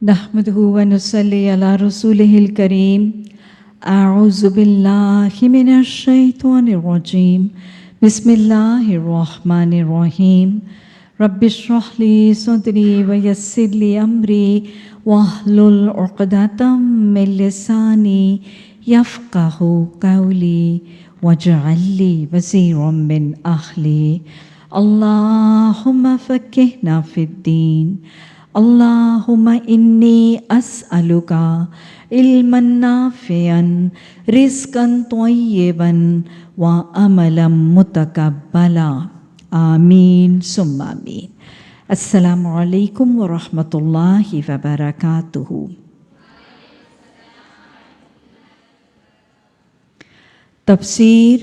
نحمده ونصلي على رسوله الكريم. أعوذ بالله من الشيطان الرجيم. بسم الله الرحمن الرحيم. رب اشرح لي صدري ويسر لي أمري واحلل عقدة من لساني يفقهوا قولي واجعل لي وزيرا من أهلي. اللهم فقهنا في الدين. اللهم إني أسألك علما نافعا رزقا طيبا وعملا متقبلا. آمين ثم آمين. السلام عليكم ورحمة الله وبركاته. تفسیر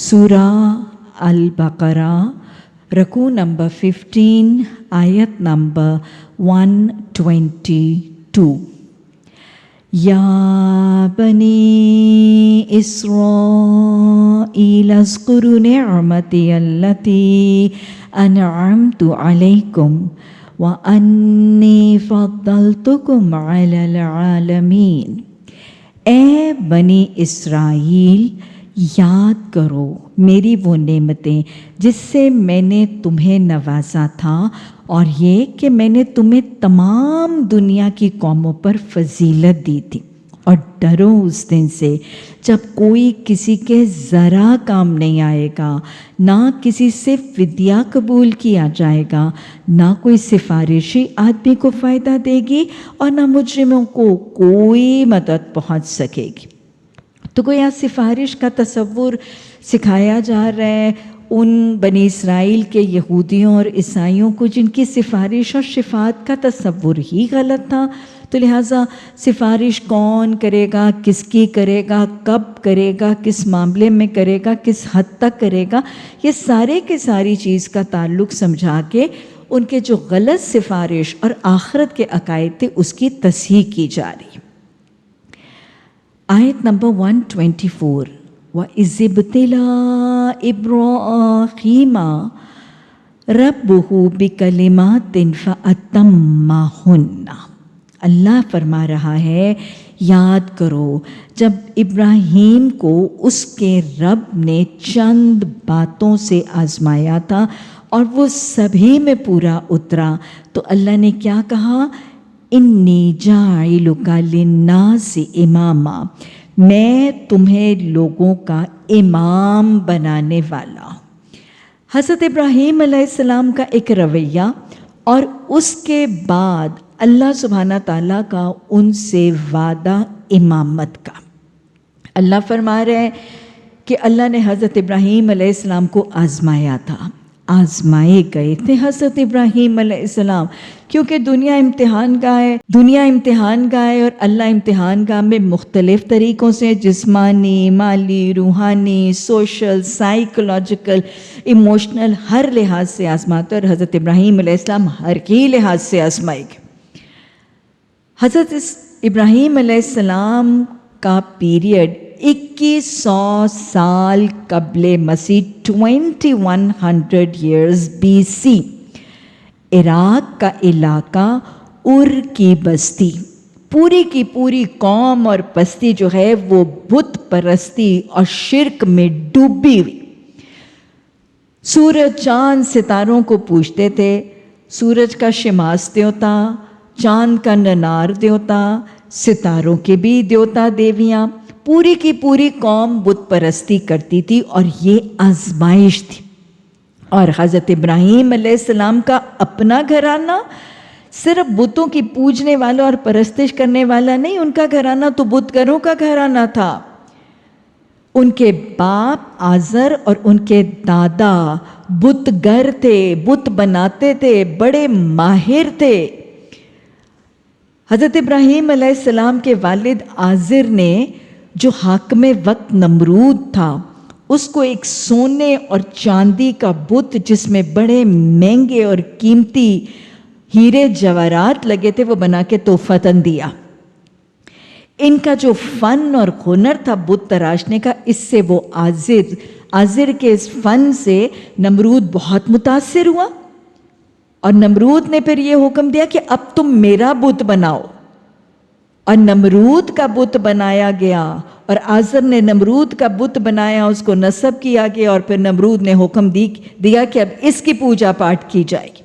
سورہ البقرہ رکوع نمبر 15 آیت نمبر 122. یا بنی اسرائیل اذکروا نعمتی التی انعمت علیکم وانی فضلتکم علی العالمین. اے بنی اسرائیل، یاد کرو میری وہ نعمتیں جس سے میں نے تمہیں نوازا تھا، اور یہ کہ میں نے تمہیں تمام دنیا کی قوموں پر فضیلت دی تھی. اور ڈرو اس دن سے جب کوئی کسی کے ذرا کام نہیں آئے گا، نہ کسی سے فدیہ قبول کیا جائے گا، نہ کوئی سفارشی آدمی کو فائدہ دے گی، اور نہ مجرموں کو کوئی مدد پہنچ سکے گی. تو کوئی یہاں سفارش کا تصور سکھایا جا رہا ہے ان بنی اسرائیل کے یہودیوں اور عیسائیوں کو جن کی سفارش اور شفاعت کا تصور ہی غلط تھا. تو لہٰذا سفارش کون کرے گا، کس کی کرے گا، کب کرے گا، کس معاملے میں کرے گا، کس حد تک کرے گا، یہ سارے کے ساری چیز کا تعلق سمجھا کے ان کے جو غلط سفارش اور آخرت کے عقائد تھے اس کی تصحیح کی جا رہی. آیت نمبر 124. وَإِذِ ابْتَلَىٰ إِبْرَاهِيمَ رَبُّهُ بِكَلِمَاتٍ فَأَتَمَّهُنَّ. اللہ فرما رہا ہے یاد کرو جب ابراہیم کو اس کے رب نے چند باتوں سے آزمایا تھا اور وہ سبھی میں پورا اترا، تو اللہ نے کیا کہا؟ انی جاعلک للناس اماما، میں تمہیں لوگوں کا امام بنانے والا ہوں. حضرت ابراہیم علیہ السلام کا ایک رویہ اور اس کے بعد اللہ سبحانہ تعالیٰ کا ان سے وعدہ امامت کا. اللہ فرما رہے ہیں کہ اللہ نے حضرت ابراہیم علیہ السلام کو آزمایا تھا، آزمائے گئے تھے حضرت ابراہیم علیہ السلام، کیونکہ دنیا امتحان گاہ ہے اور اللہ امتحان گاہ میں مختلف طریقوں سے جسمانی، مالی، روحانی، سوشل، سائیکولوجیکل، ایموشنل، ہر لحاظ سے آزماتے، اور حضرت ابراہیم علیہ السلام ہر کی لحاظ سے آزمائے گئے. حضرت ابراہیم علیہ السلام کا پیریڈ 2100 سال قبل مسیح، 2100 years BC. عراق کا علاقہ، ار کی بستی، پوری کی پوری قوم اور بستی جو ہے وہ بت پرستی اور شرک میں ڈوبی ہوئی. سورج، چاند، ستاروں کو پوجتے تھے. سورج کا شماس دیوتا، چاند کا ننار دیوتا، ستاروں کے بھی دیوتا دیویاں، پوری کی پوری قوم بت پرستی کرتی تھی، اور یہ آزمائش تھی. اور حضرت ابراہیم علیہ السلام کا اپنا گھرانہ صرف بتوں کی پوجنے والا اور پرستش کرنے والا نہیں، ان کا گھرانہ تو بت گھروں کا گھرانہ تھا. ان کے باپ آزر اور ان کے دادا بت گر تھے، بت بناتے تھے، بڑے ماہر تھے. حضرت ابراہیم علیہ السلام کے والد آزر نے جو حاکم وقت نمرود تھا اس کو ایک سونے اور چاندی کا بت جس میں بڑے مہنگے اور قیمتی ہیرے جواہرات لگے تھے وہ بنا کے تحفتاً دیا. ان کا جو فن اور ہنر تھا بت تراشنے کا، اس سے وہ آزر کے اس فن سے نمرود بہت متاثر ہوا، اور نمرود نے پھر یہ حکم دیا کہ اب تم میرا بت بناؤ. اور نمرود کا بت بنایا گیا اور آزر نے نمرود کا بت بنایا, اس کو نصب کیا گیا اور پھر نمرود نے حکم دیا کہ اب اس کی پوجا پاٹ کی جائے گی.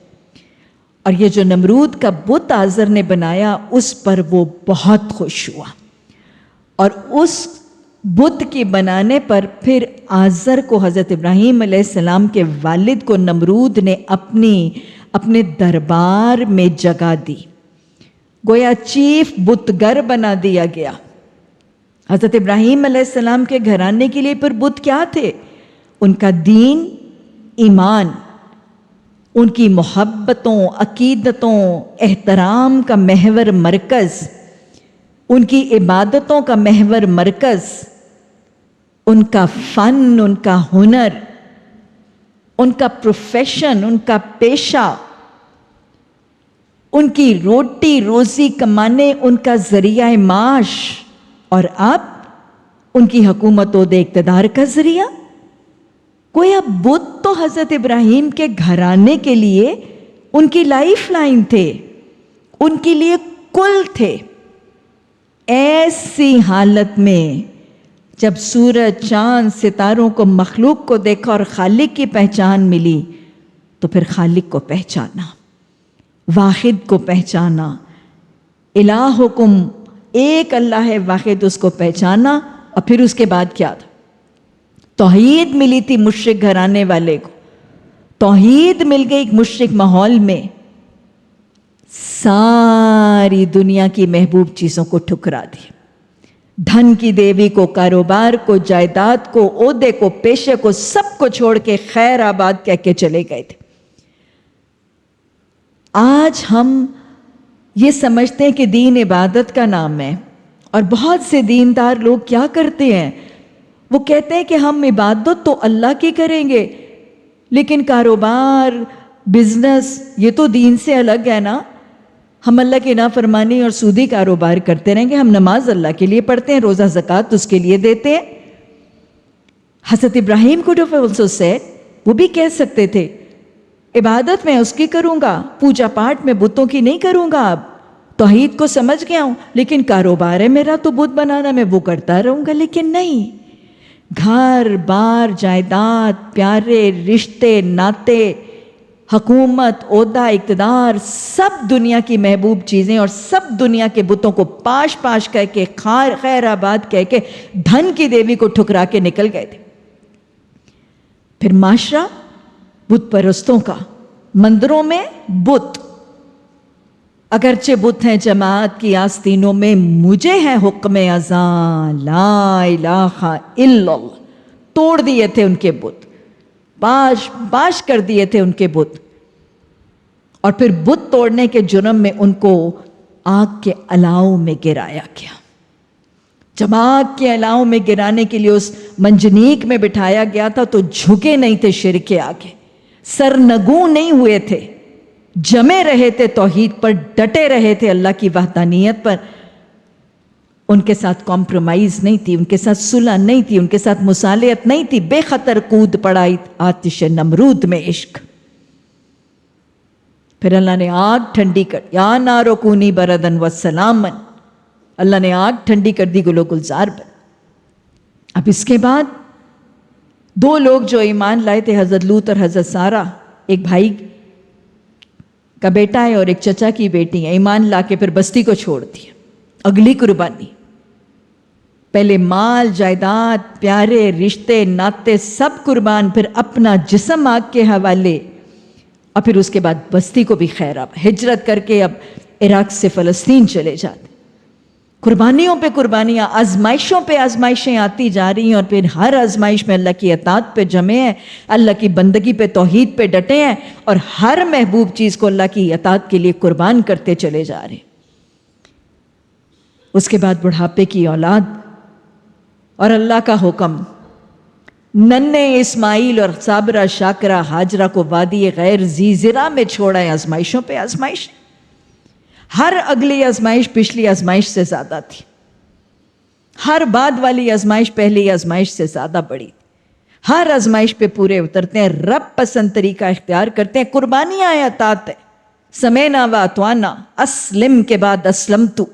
اور یہ جو نمرود کا بت آزر نے بنایا اس پر وہ بہت خوش ہوا, اور اس بت کی بنانے پر پھر آزر کو حضرت ابراہیم علیہ السلام کے والد کو نمرود نے اپنے دربار میں جگہ دی, گویا چیف بتگر بنا دیا گیا. حضرت ابراہیم علیہ السلام کے گھرانے کے لیے پھر بت کیا تھے؟ ان کا دین, ایمان, ان کی محبتوں, عقیدتوں, احترام کا محور مرکز, ان کی عبادتوں کا محور مرکز, ان کا فن, ان کا ہنر, ان کا پروفیشن, ان کا پیشہ, ان کی روٹی روزی کمانے, ان کا ذریعہ معاش, اور اب ان کی حکومت و اقتدار کا ذریعہ. گویا بت تو حضرت ابراہیم کے گھرانے کے لیے ان کی لائف لائن تھے, ان کے لیے کل تھے. ایسی حالت میں جب سورج, چاند, ستاروں کو, مخلوق کو دیکھا اور خالق کی پہچان ملی تو پھر خالق کو پہچانا, واحد کو پہچانا, الہکم ایک اللہ ہے واحد, اس کو پہچانا. اور پھر اس کے بعد کیا تھا؟ توحید ملی تھی مشرک گھرانے والے کو, توحید مل گئی ایک مشرک ماحول میں, ساری دنیا کی محبوب چیزوں کو ٹھکرا دیا, دھن کی دیوی کو, کاروبار کو, جائیداد کو, عہدے کو, پیشے کو, سب کو چھوڑ کے خیر آباد کہہ کے چلے گئے تھے. آج ہم یہ سمجھتے ہیں کہ دین عبادت کا نام ہے, اور بہت سے دیندار لوگ کیا کرتے ہیں, وہ کہتے ہیں کہ ہم عبادت تو اللہ کی کریں گے, لیکن کاروبار, بزنس یہ تو دین سے الگ ہے نا, ہم اللہ کی نافرمانی اور سودی کاروبار کرتے رہیں گے, ہم نماز اللہ کے لیے پڑھتے ہیں, روزہ زکوٰۃ اس کے لیے دیتے ہیں. حضرت ابراہیم could have also said, وہ بھی کہہ سکتے تھے عبادت میں اس کی کروں گا, پوجا پاٹ میں بتوں کی نہیں کروں گا, اب توحید کو سمجھ گیا ہوں, لیکن کاروبار ہے میرا تو بت بنانا, میں وہ کرتا رہوں گا. لیکن نہیں, گھر بار, جائیداد, پیارے رشتے ناتے, حکومت, عہدہ, اقتدار, سب دنیا کی محبوب چیزیں اور سب دنیا کے بتوں کو پاش پاش کہہ کے, خیر آباد کہہ کے, دھن کی دیوی کو ٹھکرا کے نکل گئے تھے. پھر معاشرہ بت پرستوں کا, مندروں میں بت, اگرچہ بت ہیں جماعت کی آستینوں میں, مجھے ہے حکم ازاں لا الہ الا اللہ, توڑ دیے تھے ان کے بت, باش کر دیے تھے ان کے بت. اور پھر بت توڑنے کے جرم میں ان کو آگ کے الاؤ میں گرایا گیا. جب آگ کے الاؤ میں گرانے کے لیے اس منجنیق میں بٹھایا گیا تھا تو جھکے نہیں تھے شرک کے آگے, سرنگوں نہیں ہوئے تھے, جمے رہے تھے توحید پر, ڈٹے رہے تھے اللہ کی وحدانیت پر. ان کے ساتھ کمپرومائز نہیں تھی, ان کے ساتھ صلح نہیں تھی, ان کے ساتھ مصالحت نہیں تھی, بے خطر کود پڑا آتش نمرود میں عشق. پھر اللہ نے آگ ٹھنڈی کر, یا نارو کونی بردن وسلامن, اللہ نے آگ ٹھنڈی کر دی گل و گلزار پر. اب اس کے بعد دو لوگ جو ایمان لائے تھے, حضرت لوط اور حضرت سارہ, ایک بھائی کا بیٹا ہے اور ایک چچا کی بیٹی ہے, ایمان لا کے پھر بستی کو چھوڑ دیا. اگلی قربانی, پہلے مال, جائیداد, پیارے رشتے ناتے سب قربان, پھر اپنا جسم آگ کے حوالے, اور پھر اس کے بعد بستی کو بھی خیر آباد, ہجرت کر کے اب عراق سے فلسطین چلے جاتے. قربانیوں پہ قربانیاں, آزمائشوں پہ آزمائشیں آتی جا رہی ہیں, اور پھر ہر آزمائش میں اللہ کی اطاعت پہ جمے ہیں, اللہ کی بندگی پہ, توحید پہ ڈٹے ہیں, اور ہر محبوب چیز کو اللہ کی اطاعت کے لیے قربان کرتے چلے جا رہے ہیں. اس کے بعد بڑھاپے کی اولاد اور اللہ کا حکم, ننھے اسماعیل اور صابرہ شاکرہ ہاجرہ کو وادی غیر ذی زرع میں چھوڑا ہے. آزمائشوں پہ آزمائش, ہر اگلی آزمائش پچھلی آزمائش سے زیادہ تھی, ہر بعد والی آزمائش پہلی آزمائش سے زیادہ بڑی, ہر آزمائش پہ پورے اترتے ہیں, رب پسند طریقہ اختیار کرتے ہیں, قربانیاں ہیں, اطاعت ہے, سمینا و اطوانا, اسلم کے بعد اسلمتو,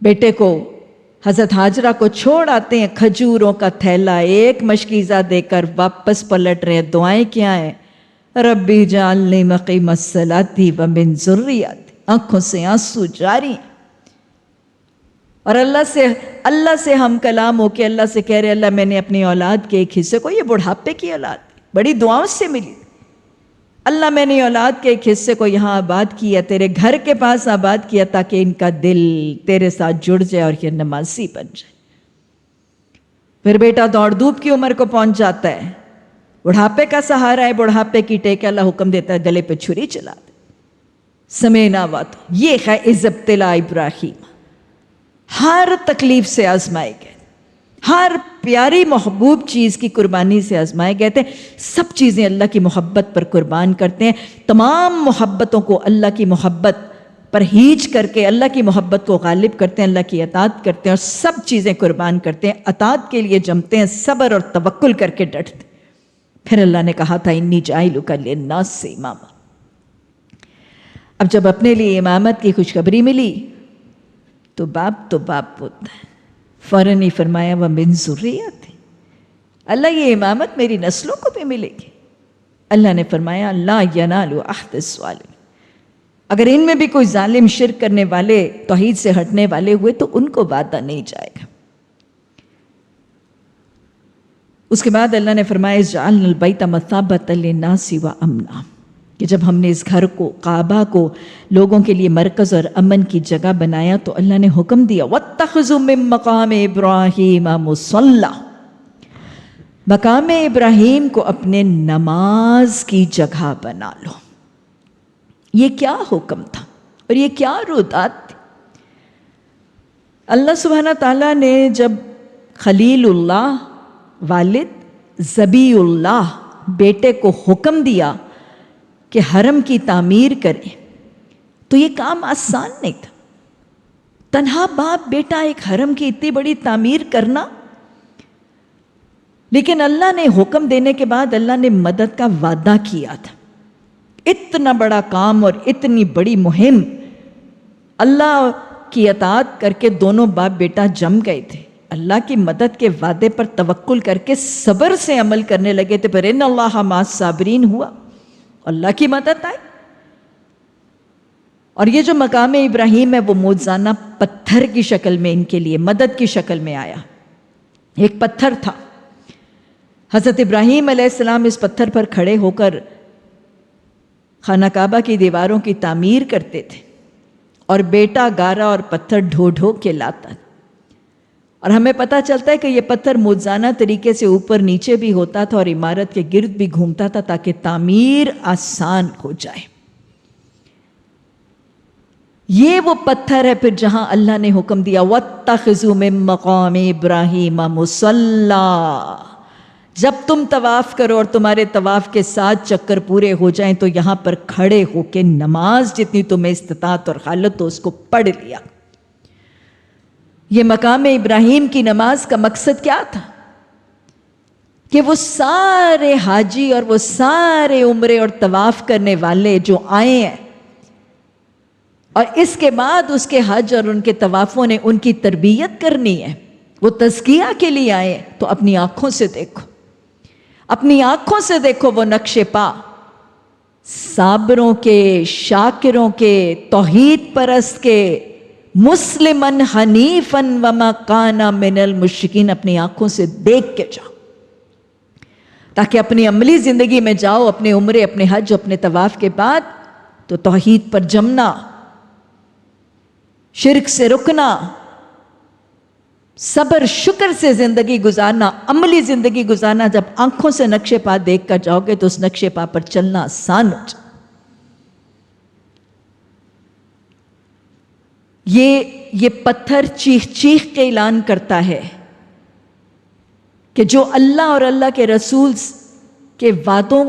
بیٹے کو حضرت حاجرہ کو چھوڑ آتے ہیں، کھجوروں کا تھیلا ایک مشکیزہ دے کر واپس پلٹ رہے ہیں۔ دعائیں کیا ہیں؟ ربی جعلنی مقیم الصلاۃ ومن ذریتی، آنکھوں سے آنسو جاری ہیں، اور اللہ سے ہم کلام ہو کے اللہ سے کہہ رہے اللہ میں نے اپنی اولاد کے ایک حصے کو، یہ بڑھاپے کی اولاد بڑی دعاؤں سے ملی، اللہ میں نے اولاد کے ایک حصے کو یہاں آباد کیا، تیرے گھر کے پاس آباد کیا تاکہ ان کا دل تیرے ساتھ جڑ جائے اور یہ نمازی بن جائے۔ پھر بیٹا دوڑ دھوپ کی عمر کو پہنچ جاتا ہے، بڑھاپے کا سہارا ہے، بڑھاپے کی ٹیک اللہ حکم دیتا ہے گلے پہ چھری چلا دے، سمینا وات۔ یہ ہے ابتلا ابراہیم، ہر تکلیف سے آزمائے گئے، ہر پیاری محبوب چیز کی قربانی سے آزمائے گئے تھے۔ سب چیزیں اللہ کی محبت پر قربان کرتے ہیں، تمام محبتوں کو اللہ کی محبت پر ہیج کر کے اللہ کی محبت کو غالب کرتے ہیں، اللہ کی اطاعت کرتے ہیں، اور سب چیزیں قربان کرتے ہیں، اطاعت کے لیے جمتے ہیں، صبر اور توکل کر کے ڈٹتے ہیں۔ پھر اللہ نے کہا تھا انی جاعلک للناس اماما۔ اب جب اپنے لیے امامت کی خوشخبری ملی تو باپ ہوتا ہے، فوراً ہی فرمایا ومن ذریتی، اللہ یہ امامت میری نسلوں کو بھی ملے گی۔ اللہ نے فرمایا لا ینال عہد الظالمین، اگر ان میں بھی کوئی ظالم شرک کرنے والے توحید سے ہٹنے والے ہوئے تو ان کو وعدہ نہیں جائے گا۔ اس کے بعد اللہ نے فرمایا جعلنا البیت مثابۃ للناس وامنا، کہ جب ہم نے اس گھر کو، کعبہ کو لوگوں کے لیے مرکز اور امن کی جگہ بنایا تو اللہ نے حکم دیا واتخذوا من مقام ابراہیم مصلی، مقام ابراہیم کو اپنے نماز کی جگہ بنا لو۔ یہ کیا حکم تھا اور یہ کیا رودات تھی؟ اللہ سبحانہ تعالیٰ نے جب خلیل اللہ والد ذبی اللہ بیٹے کو حکم دیا کہ حرم کی تعمیر کریں تو یہ کام آسان نہیں تھا۔ تنہا باپ بیٹا ایک حرم کی اتنی بڑی تعمیر کرنا، لیکن اللہ نے حکم دینے کے بعد اللہ نے مدد کا وعدہ کیا تھا۔ اتنا بڑا کام اور اتنی بڑی مہم، اللہ کی اطاعت کر کے دونوں باپ بیٹا جم گئے تھے، اللہ کی مدد کے وعدے پر توکل کر کے صبر سے عمل کرنے لگے تھے، پھر ان اللہ مع الصابرین ہوا، اللہ کی مدد آئی۔ اور یہ جو مقام ابراہیم ہے وہ موجزانہ پتھر کی شکل میں ان کے لیے مدد کی شکل میں آیا۔ ایک پتھر تھا، حضرت ابراہیم علیہ السلام اس پتھر پر کھڑے ہو کر خانہ کعبہ کی دیواروں کی تعمیر کرتے تھے، اور بیٹا گارا اور پتھر ڈھو ڈھو کے لاتا، اور ہمیں پتہ چلتا ہے کہ یہ پتھر موجزانہ طریقے سے اوپر نیچے بھی ہوتا تھا اور عمارت کے گرد بھی گھومتا تھا تاکہ تعمیر آسان ہو جائے۔ یہ وہ پتھر ہے پھر جہاں اللہ نے حکم دیا وَاتَّخِذُوا مِن مَقَامِ إِبْرَاهِيمَ مُصَلًّى، جب تم طواف کرو اور تمہارے طواف کے 7 چکر پورے ہو جائیں تو یہاں پر کھڑے ہو کے نماز جتنی تمہیں استطاعت اور حالت ہو اس کو پڑھ لیا۔ یہ مقام ابراہیم کی نماز کا مقصد کیا تھا؟ کہ وہ سارے حاجی اور وہ سارے عمرے اور طواف کرنے والے جو آئے ہیں اور اس کے بعد اس کے حج اور ان کے طوافوں نے ان کی تربیت کرنی ہے، وہ تزکیہ کے لیے آئے ہیں، تو اپنی آنکھوں سے دیکھو، اپنی آنکھوں سے دیکھو وہ نقش پا صابروں کے، شاکروں کے، توحید پرست کے، مسلمن حنیفن وما کان من المشرکین، اپنی آنکھوں سے دیکھ کے جاؤ تاکہ اپنی عملی زندگی میں جاؤ، اپنے عمرے، اپنے حج، اپنے طواف کے بعد تو توحید پر جمنا، شرک سے رکنا، صبر شکر سے زندگی گزارنا، عملی زندگی گزارنا۔ جب آنکھوں سے نقش پا دیکھ کر جاؤ گے تو اس نقش پا پر چلنا آسان ہو جائے۔ یہ پتھر چیخ چیخ کے اعلان کرتا ہے کہ جو اللہ اور اللہ کے رسول کے وعدوں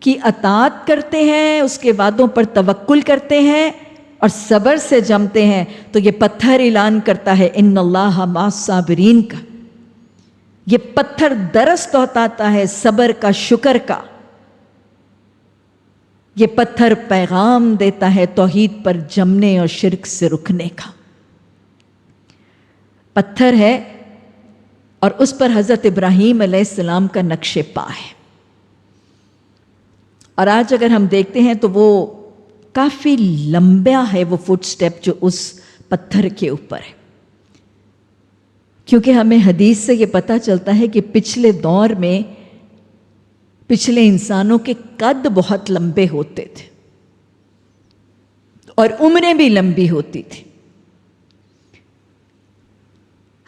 کی اطاعت کرتے ہیں، اس کے وعدوں پر توکل کرتے ہیں اور صبر سے جمتے ہیں، تو یہ پتھر اعلان کرتا ہے ان اللہ مع الصابرین کا۔ یہ پتھر درس بتاتا ہے صبر کا، شکر کا۔ یہ پتھر پیغام دیتا ہے توحید پر جمنے اور شرک سے رکنے کا۔ پتھر ہے اور اس پر حضرت ابراہیم علیہ السلام کا نقش پا ہے. اور آج اگر ہم دیکھتے ہیں تو وہ کافی لمبا ہے وہ فٹ سٹیپ جو اس پتھر کے اوپر ہے، کیونکہ ہمیں حدیث سے یہ پتہ چلتا ہے کہ پچھلے دور میں پچھلے انسانوں کے قد بہت لمبے ہوتے تھے اور عمریں بھی لمبی ہوتی تھی.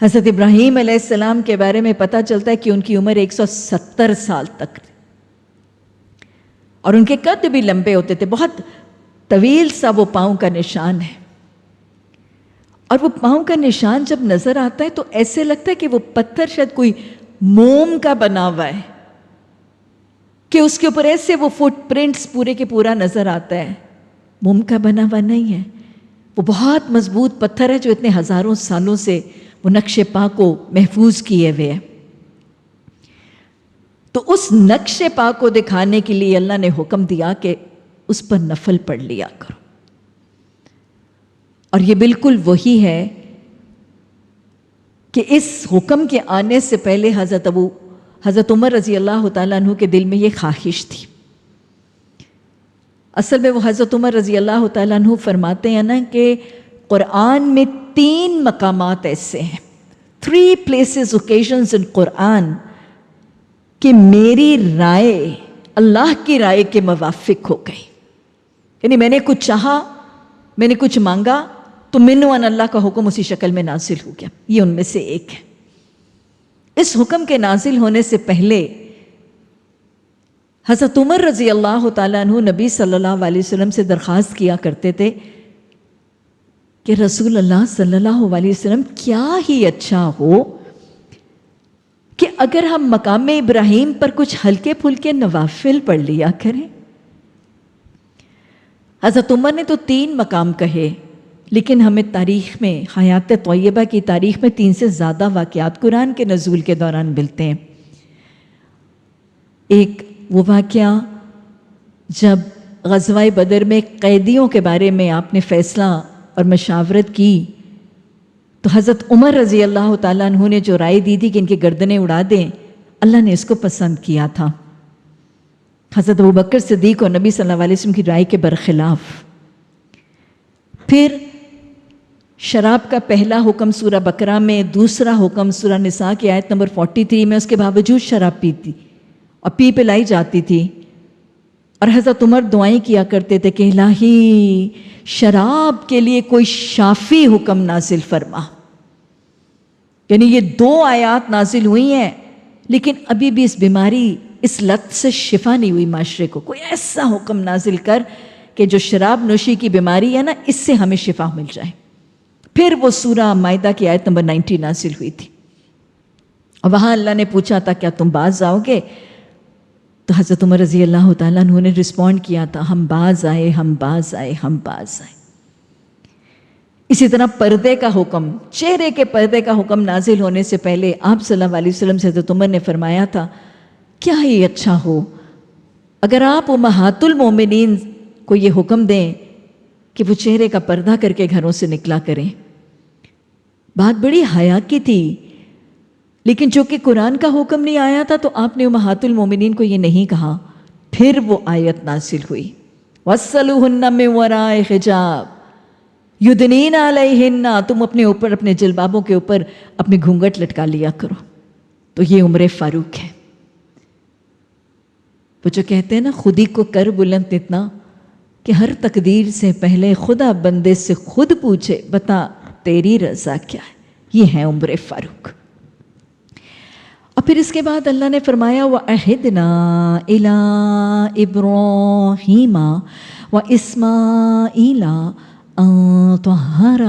حضرت ابراہیم علیہ السلام کے بارے میں پتہ چلتا ہے کہ ان کی عمر 170 سال تک تھی اور ان کے قد بھی لمبے ہوتے تھے. بہت طویل سا وہ پاؤں کا نشان ہے، اور وہ پاؤں کا نشان جب نظر آتا ہے تو ایسے لگتا ہے کہ وہ پتھر شاید کوئی موم کا بنا ہوا ہے، کہ اس کے اوپر ایسے وہ فٹ پرنٹس پورے کے پورا نظر آتا ہے. موم کا بنا ہوا نہیں ہے، وہ بہت مضبوط پتھر ہے جو اتنے ہزاروں سالوں سے وہ نقش پا کو محفوظ کیے ہوئے ہے. تو اس نقش پا کو دکھانے کے لیے اللہ نے حکم دیا کہ اس پر نفل پڑھ لیا کرو. اور یہ بالکل وہی ہے کہ اس حکم کے آنے سے پہلے حضرت عمر رضی اللہ تعالیٰ عنہ کے دل میں یہ خواہش تھی. اصل میں وہ حضرت عمر رضی اللہ تعالیٰ عنہ فرماتے ہیں نا کہ قرآن میں 3 مقامات ایسے ہیں، 3 places occasions in قرآن کہ میری رائے اللہ کی رائے کے موافق ہو گئی. یعنی میں نے کچھ چاہا، میں نے کچھ مانگا تو منو ان اللہ کا حکم اسی شکل میں نازل ہو گیا. یہ ان میں سے ایک ہے. اس حکم کے نازل ہونے سے پہلے حضرت عمر رضی اللہ تعالیٰ عنہ نبی صلی اللہ علیہ وسلم سے درخواست کیا کرتے تھے کہ رسول اللہ صلی اللہ علیہ وسلم کیا ہی اچھا ہو کہ اگر ہم مقام ابراہیم پر کچھ ہلکے پھلکے نوافل پڑھ لیا کریں. حضرت عمر نے تو 3 مقام کہے، لیکن ہمیں تاریخ میں، حیات طیبہ کی تاریخ میں 3 سے زیادہ واقعات قرآن کے نزول کے دوران ملتے ہیں. ایک وہ واقعہ جب غزوہ بدر میں قیدیوں کے بارے میں آپ نے فیصلہ اور مشاورت کی تو حضرت عمر رضی اللہ تعالیٰ عنہ نے جو رائے دی تھی کہ ان کی گردنیں اڑا دیں، اللہ نے اس کو پسند کیا تھا. حضرت ابوبکر صدیق اور نبی صلی اللہ علیہ وسلم کی رائے کے برخلاف. پھر شراب کا پہلا حکم سورہ بقرہ میں، دوسرا حکم سورہ نساء کی آیت نمبر 43 میں، اس کے باوجود شراب پیتی اور پلائی جاتی تھی. اور حضرت عمر دعائیں کیا کرتے تھے کہ الہی شراب کے لیے کوئی شافی حکم نازل فرما. یعنی یہ 2 آیات نازل ہوئی ہیں لیکن ابھی بھی اس بیماری، اس لت سے شفا نہیں ہوئی معاشرے کو. کوئی ایسا حکم نازل کر کہ جو شراب نوشی کی بیماری ہے نا، اس سے ہمیں شفا مل جائے. پھر وہ سورہ مائدہ کی آیت نمبر 90 نازل ہوئی تھی اور وہاں اللہ نے پوچھا تھا کیا تم باز آؤ گے؟ تو حضرت عمر رضی اللہ تعالیٰ عنہ نے رسپونڈ کیا تھا، ہم باز آئے، ہم باز آئے، ہم باز آئے. اسی طرح پردے کا حکم، چہرے کے پردے کا حکم نازل ہونے سے پہلے آپ صلی اللہ علیہ وسلم سے حضرت عمر نے فرمایا تھا کیا ہی اچھا ہو اگر آپ امہات المومنین کو یہ حکم دیں کہ وہ چہرے کا پردہ کر کے گھروں سے نکلا کریں. بات بڑی حیا کی تھی، لیکن چونکہ قرآن کا حکم نہیں آیا تھا تو آپ نے امہات المومنین کو یہ نہیں کہا. پھر وہ آیت نازل ہوئی، وَاسْأَلُوهُنَّ مِنْ وَرَاءِ حِجَابٍ یُدْنِینَ عَلَیْہِنَّ، تم اپنے اوپر، اپنے جلبابوں کے اوپر اپنے گھونگھٹ لٹکا لیا کرو. تو یہ عمر فاروق ہے، وہ جو کہتے ہیں نا خودی کو کر بلند اتنا کہ ہر تقدیر سے پہلے خدا بندے سے خود پوچھے بتا تیری رضا کیا ہے. یہ ہے عمر فاروق. اور پھر اس کے بعد اللہ نے فرمایا وَأَعِدْنَا إِلَىٰ إِبْرَاهِيمَ وَإِسْمَاعِيلَ أَن طَهِّرَ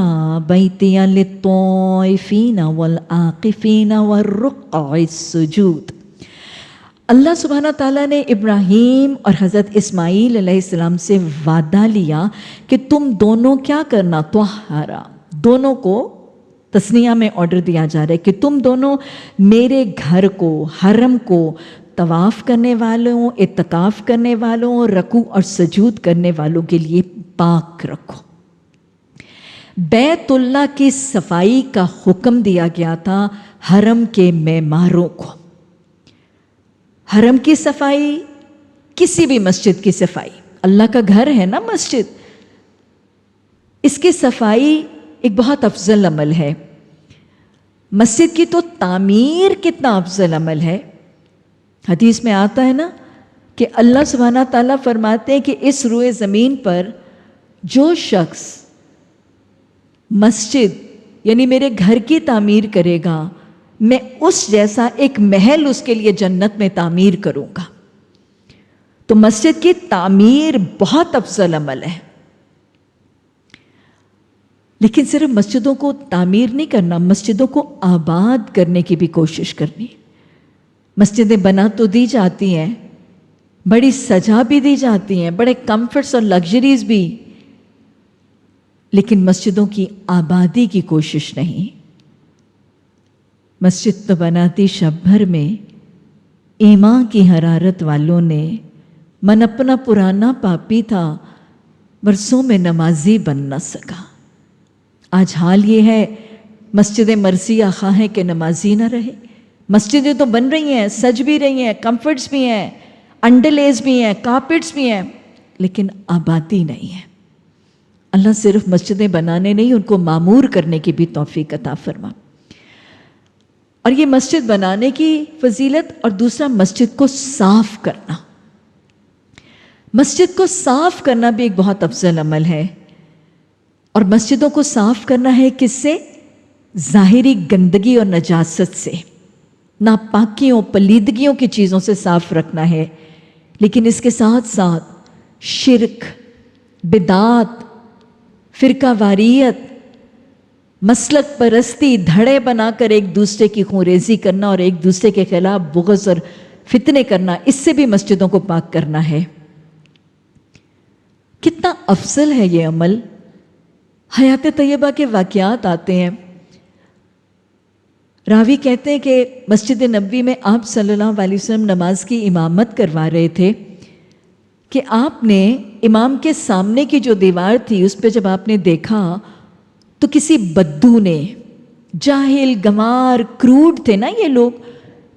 بَيْتِيَ لِلطَّائِفِينَ وَالْعَاكِفِينَ وَالرُّكَّعِ السُّجُودِ. اللہ سبحانہ تعالیٰ نے ابراہیم اور حضرت اسماعیل علیہ السلام سے وعدہ لیا کہ تم دونوں کیا کرنا، طہارا، دونوں کو تثنیہ میں آرڈر دیا جا رہا ہے کہ تم دونوں میرے گھر کو، حرم کو طواف کرنے والوں، اعتکاف کرنے والوں، رکوع اور سجود کرنے والوں کے لیے پاک رکھو. بیت اللہ کی صفائی کا حکم دیا گیا تھا حرم کے معماروں کو. حرم کی صفائی، کسی بھی مسجد کی صفائی، اللہ کا گھر ہے نا مسجد، اس کی صفائی ایک بہت افضل عمل ہے. مسجد کی تو تعمیر کتنا افضل عمل ہے. حدیث میں آتا ہے نا کہ اللہ سبحانہ تعالیٰ فرماتے ہیں کہ اس روئے زمین پر جو شخص مسجد یعنی میرے گھر کی تعمیر کرے گا، میں اس جیسا ایک محل اس کے لیے جنت میں تعمیر کروں گا. تو مسجد کی تعمیر بہت افضل عمل ہے. لیکن صرف مسجدوں کو تعمیر نہیں کرنا، مسجدوں کو آباد کرنے کی بھی کوشش کرنی. مسجدیں بنا تو دی جاتی ہیں، بڑی سجا بھی دی جاتی ہیں، بڑے کمفرٹس اور لگژریز بھی، لیکن مسجدوں کی آبادی کی کوشش نہیں. مسجد تو بناتی شب بھر میں ایمان کی حرارت والوں نے. من اپنا پرانا پاپی تھا، برسوں میں نمازی بن نہ سکا. آج حال یہ ہے مسجد مرثیہ خواہ ہے کہ نمازی نہ رہے. مسجدیں تو بن رہی ہیں، سج بھی رہی ہیں، کمفرٹس بھی ہیں، انڈرلیز بھی ہیں، کارپٹس بھی ہیں، لیکن آبادی نہیں ہے. اللہ صرف مسجدیں بنانے نہیں، ان کو معمور کرنے کی بھی توفیق عطا فرما. اور یہ مسجد بنانے کی فضیلت، اور دوسرا مسجد کو صاف کرنا. مسجد کو صاف کرنا بھی ایک بہت افضل عمل ہے. اور مسجدوں کو صاف کرنا ہے کس سے؟ ظاہری گندگی اور نجاست سے، ناپاکیوں پلیدگیوں کی چیزوں سے صاف رکھنا ہے. لیکن اس کے ساتھ ساتھ شرک، بدعات، فرقہ واریت، مسلک پرستی، دھڑے بنا کر ایک دوسرے کی خونریزی کرنا اور ایک دوسرے کے خلاف بغض اور فتنے کرنا، اس سے بھی مسجدوں کو پاک کرنا ہے. کتنا افضل ہے یہ عمل. حیات طیبہ کے واقعات آتے ہیں. راوی کہتے ہیں کہ مسجد نبوی میں آپ صلی اللہ علیہ وسلم نماز کی امامت کروا رہے تھے کہ آپ نے امام کے سامنے کی جو دیوار تھی اس پہ جب آپ نے دیکھا تو کسی بدو نے، جاہل گنوار کروڈ تھے نا یہ لوگ،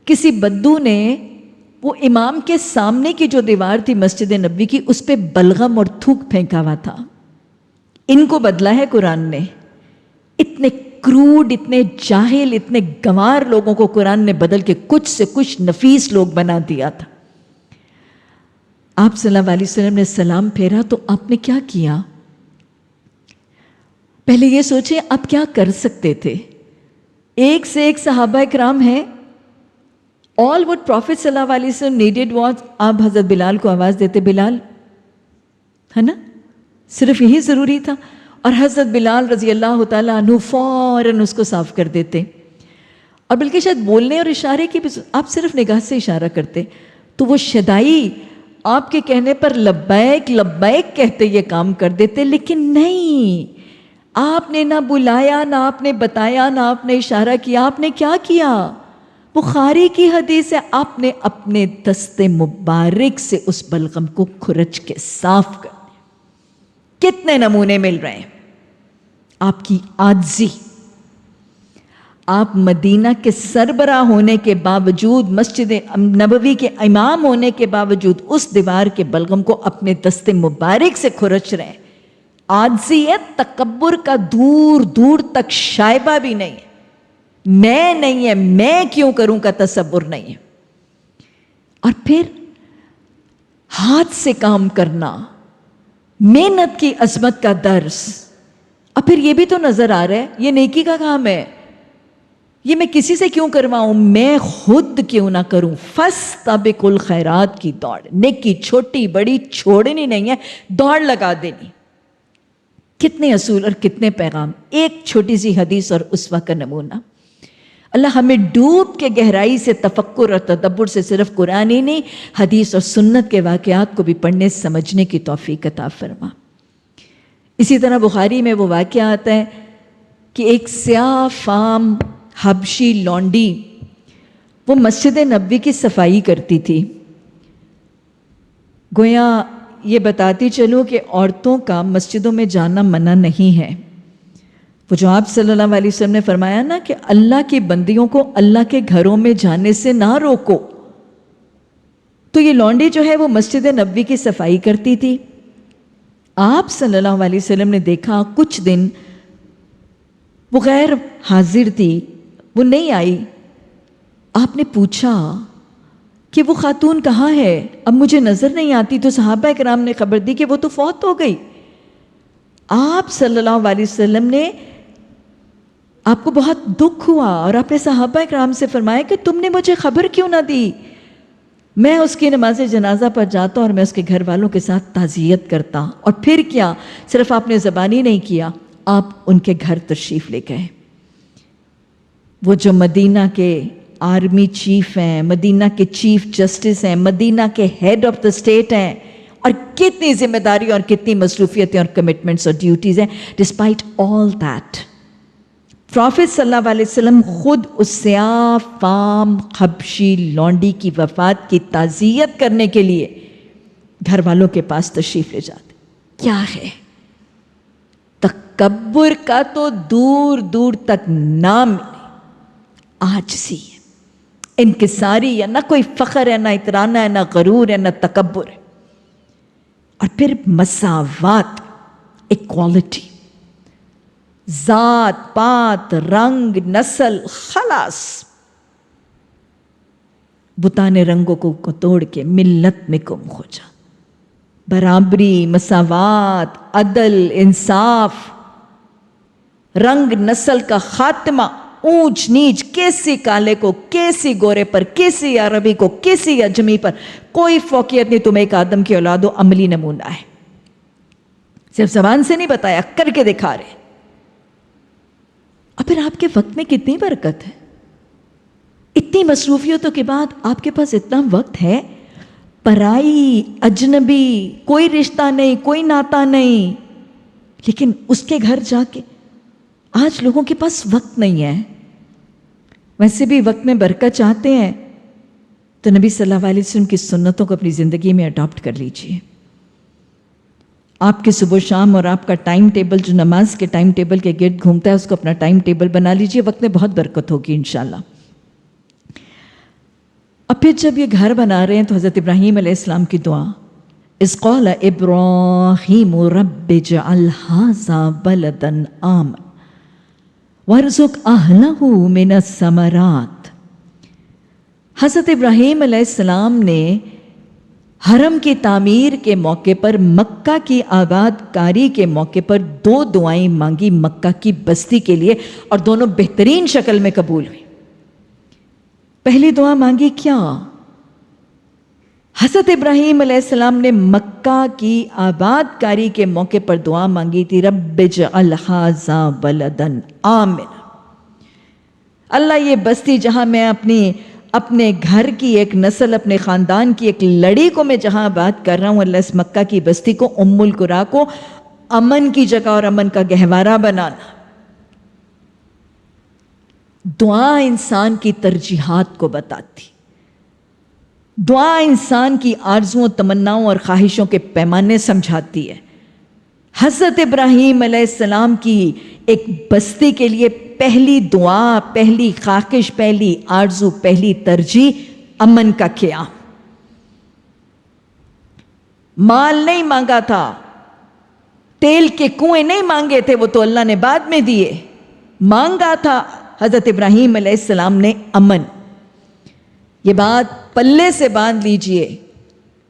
کسی بدو نے وہ امام کے سامنے کی جو دیوار تھی مسجد نبوی کی، اس پہ بلغم اور تھوک پھینکا ہوا تھا. ان کو بدلا ہے قرآن نے. اتنے کروڈ، اتنے جاہل، اتنے گنوار لوگوں کو قرآن نے بدل کے کچھ سے کچھ نفیس لوگ بنا دیا تھا. آپ صلی اللہ علیہ وسلم نے سلام پھیرا تو آپ نے کیا کیا؟ پہلے یہ سوچیں آپ کیا کر سکتے تھے. ایک سے ایک صحابہ کرام ہیں. All what Prophet صلی اللہ علیہ وسلم needed was آپ حضرت بلال کو آواز دیتے، بلال، ہے نا، صرف یہی ضروری تھا. اور حضرت بلال رضی اللہ تعالیٰ عنہ فوراً اس کو صاف کر دیتے. اور بلکہ شاید بولنے اور اشارے کی بھی آپ صرف نگاہ سے اشارہ کرتے تو وہ شدائی آپ کے کہنے پر لبیک لبیک کہتے یہ کام کر دیتے. لیکن نہیں، آپ نے نہ بلایا، نہ آپ نے بتایا، نہ آپ نے اشارہ کیا. آپ نے کیا کیا؟ بخاری کی حدیث ہے، آپ نے اپنے دست مبارک سے اس بلغم کو کھرچ کے صاف کر دیا. کتنے نمونے مل رہے ہیں آپ کی عاجزی. آپ مدینہ کے سربراہ ہونے کے باوجود، مسجد نبوی کے امام ہونے کے باوجود اس دیوار کے بلغم کو اپنے دست مبارک سے کھرچ رہے ہیں. عاجزی ہے، تکبر کا دور دور تک شائبہ بھی نہیں ہے. میں نہیں ہے، میں کیوں کروں کا تصور نہیں ہے. اور پھر ہاتھ سے کام کرنا، محنت کی عظمت کا درس. اور پھر یہ بھی تو نظر آ رہا ہے یہ نیکی کا کام ہے. یہ میں کسی سے کیوں کرواؤں، میں خود کیوں نہ کروں. فاستبقوا الخیرات کی دوڑ. نیکی چھوٹی بڑی چھوڑنی نہیں ہے، دوڑ لگا دینی. کتنے اصول اور کتنے پیغام. ایک چھوٹی سی حدیث اور اسوہ کا نمونہ. اللہ ہمیں ڈوب کے گہرائی سے تفکر اور تدبر سے صرف قرآن ہی نہیں، حدیث اور سنت کے واقعات کو بھی پڑھنے سمجھنے کی توفیق عطا فرما. اسی طرح بخاری میں وہ واقعہ آتا ہے کہ ایک سیاہ فام حبشی لونڈی وہ مسجد نبوی کی صفائی کرتی تھی. گویا یہ بتاتی چلوں کہ عورتوں کا مسجدوں میں جانا منع نہیں ہے. وہ جو آپ صلی اللہ علیہ وسلم نے فرمایا نا کہ اللہ کی بندیوں کو اللہ کے گھروں میں جانے سے نہ روکو، تو یہ لونڈی جو ہے وہ مسجد نبوی کی صفائی کرتی تھی. آپ صلی اللہ علیہ وسلم نے دیکھا کچھ دن وہ غیر حاضر تھی، وہ نہیں آئی. آپ نے پوچھا کہ وہ خاتون کہاں ہے؟ اب مجھے نظر نہیں آتی. تو صحابہ کرام نے خبر دی کہ وہ تو فوت ہو گئی. آپ صلی اللہ علیہ وسلم نے، آپ کو بہت دکھ ہوا اور آپ نے صحابہ کرام سے فرمایا کہ تم نے مجھے خبر کیوں نہ دی؟ میں اس کی نماز جنازہ پر جاتا اور میں اس کے گھر والوں کے ساتھ تعزیت کرتا. اور پھر کیا، صرف آپ نے زبانی نہیں کیا، آپ ان کے گھر تشریف لے گئے. وہ جو مدینہ کے آرمی چیف ہیں، مدینہ کے چیف جسٹس ہیں، مدینہ کے ہیڈ آف دا اسٹیٹ ہیں، اور کتنی ذمہ داری اور کتنی مصروفیتیں اور کمٹمنٹس اور ڈیوٹیز ہیں. ڈسپائٹ آل دیٹ، پروفیٹ صلی اللہ علیہ وسلم خود اس سیاہ فام حبشی لونڈی کی وفات کی تعزیت کرنے کے لیے گھر والوں کے پاس تشریف لے جاتے. کیا ہے تکبر کا تو دور دور تک نام نہیں، عاجزی ہے، انکساری ہے، نہ کوئی فخر ہے، نہ اطرانہ ہے، نہ غرور ہے، نہ تکبر ہے. اور پھر مساوات، ایکوالٹی، ذات پات رنگ نسل، خلاص بتان رنگوں کو توڑ کے ملت میں گم ہو جا. برابری، مساوات، عدل، انصاف، رنگ نسل کا خاتمہ، اونچ نیچ، کیسی کالے کو کیسی گورے پر، کیسی عربی کو کیسی اجمی پر، کوئی فوقیت نہیں. تم ایک آدم کی اولاد و عملی نمونہ ہے. صرف زبان سے نہیں بتایا، کر کے دکھا رہے. اور پھر آپ کے وقت میں کتنی برکت ہے. اتنی مصروفیتوں کے بعد آپ کے پاس اتنا وقت ہے. پرائی، اجنبی، کوئی رشتہ نہیں، کوئی ناتا نہیں، لیکن اس کے گھر جا کے آج لوگوں کے پاس وقت نہیں ہے. ویسے بھی وقت میں برکت چاہتے ہیں تو نبی صلی اللہ علیہ وسلم کی سنتوں کو اپنی زندگی میں اڈاپٹ کر لیجئے. آپ کے صبح و شام اور آپ کا ٹائم ٹیبل جو نماز کے ٹائم ٹیبل کے گرد گھومتا ہے، اس کو اپنا ٹائم ٹیبل بنا لیجئے. وقت میں بہت برکت ہوگی انشاءاللہ. اب پھر جب یہ گھر بنا رہے ہیں تو حضرت ابراہیم علیہ السلام کی دعا، اذ قال ابراہیم رب اجعل ھذا بلدا آمنا وارزق اہلہ من الثمرات. حضرت ابراہیم علیہ السلام نے حرم کی تعمیر کے موقع پر، مکہ کی آباد کاری کے موقع پر 2 دعائیں مانگی مکہ کی بستی کے لیے، اور دونوں بہترین شکل میں قبول ہوئی. پہلی دعا مانگی کیا؟ حضرت ابراہیم علیہ السلام نے مکہ کی آباد کاری کے موقع پر دعا مانگی تھی، رب اجعل ھذا بلدا آمنا. اللہ یہ بستی جہاں میں اپنے گھر کی ایک نسل، اپنے خاندان کی ایک لڑی کو میں جہاں بات کر رہا ہوں، اللہ اس مکہ کی بستی کو، ام القریٰ کو، امن کی جگہ اور امن کا گہوارہ بنانا. دعا انسان کی ترجیحات کو بتاتی، دعا انسان کی آرزوؤں، تمناؤں اور خواہشوں کے پیمانے سمجھاتی ہے. حضرت ابراہیم علیہ السلام کی ایک بستی کے لیے پہلی دعا، پہلی خواہش، پہلی آرزو، پہلی ترجیح امن کا قیام. مال نہیں مانگا تھا، تیل کے کنویں نہیں مانگے تھے، وہ تو اللہ نے بعد میں دیے. مانگا تھا حضرت ابراہیم علیہ السلام نے امن. یہ بات پلے سے باندھ لیجئے،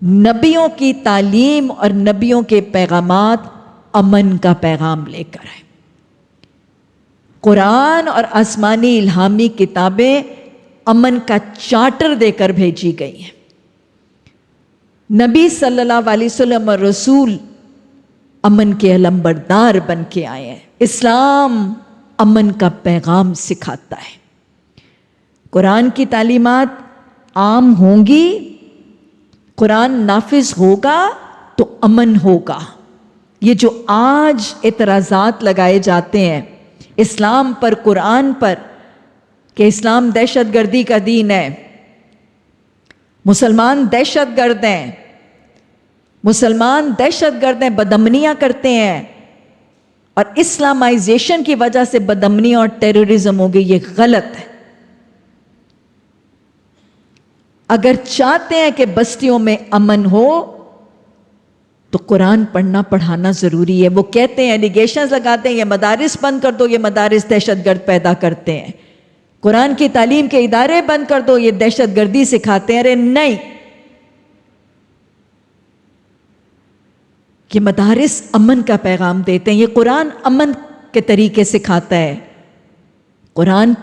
نبیوں کی تعلیم اور نبیوں کے پیغامات امن کا پیغام لے کر آئے. قرآن اور آسمانی الہامی کتابیں امن کا چارٹر دے کر بھیجی گئی ہیں. نبی صلی اللہ علیہ وسلم اور رسول امن کے علمبردار بن کے آئے ہیں. اسلام امن کا پیغام سکھاتا ہے. قرآن کی تعلیمات عام ہوں گی، قرآن نافذ ہوگا تو امن ہوگا. یہ جو آج اعتراضات لگائے جاتے ہیں اسلام پر، قرآن پر، کہ اسلام دہشت گردی کا دین ہے، مسلمان دہشت گرد ہیں، مسلمان دہشت گرد ہیں، بدامنیاں کرتے ہیں، اور اسلامائزیشن کی وجہ سے بدامنی اور ٹیررزم ہو گئی، یہ غلط ہے۔ اگر چاہتے ہیں کہ بستیوں میں امن ہو تو قرآن پڑھنا پڑھانا ضروری ہے۔ وہ کہتے ہیں، ایلیگیشنز لگاتے ہیں، یہ مدارس بند کر دو، یہ مدارس دہشت گرد پیدا کرتے ہیں، قرآن کی تعلیم کے ادارے بند کر دو، یہ دہشت گردی سکھاتے ہیں۔ ارے نہیں، یہ مدارس امن کا پیغام دیتے ہیں، یہ قرآن امن کے طریقے سکھاتا ہے۔ قرآن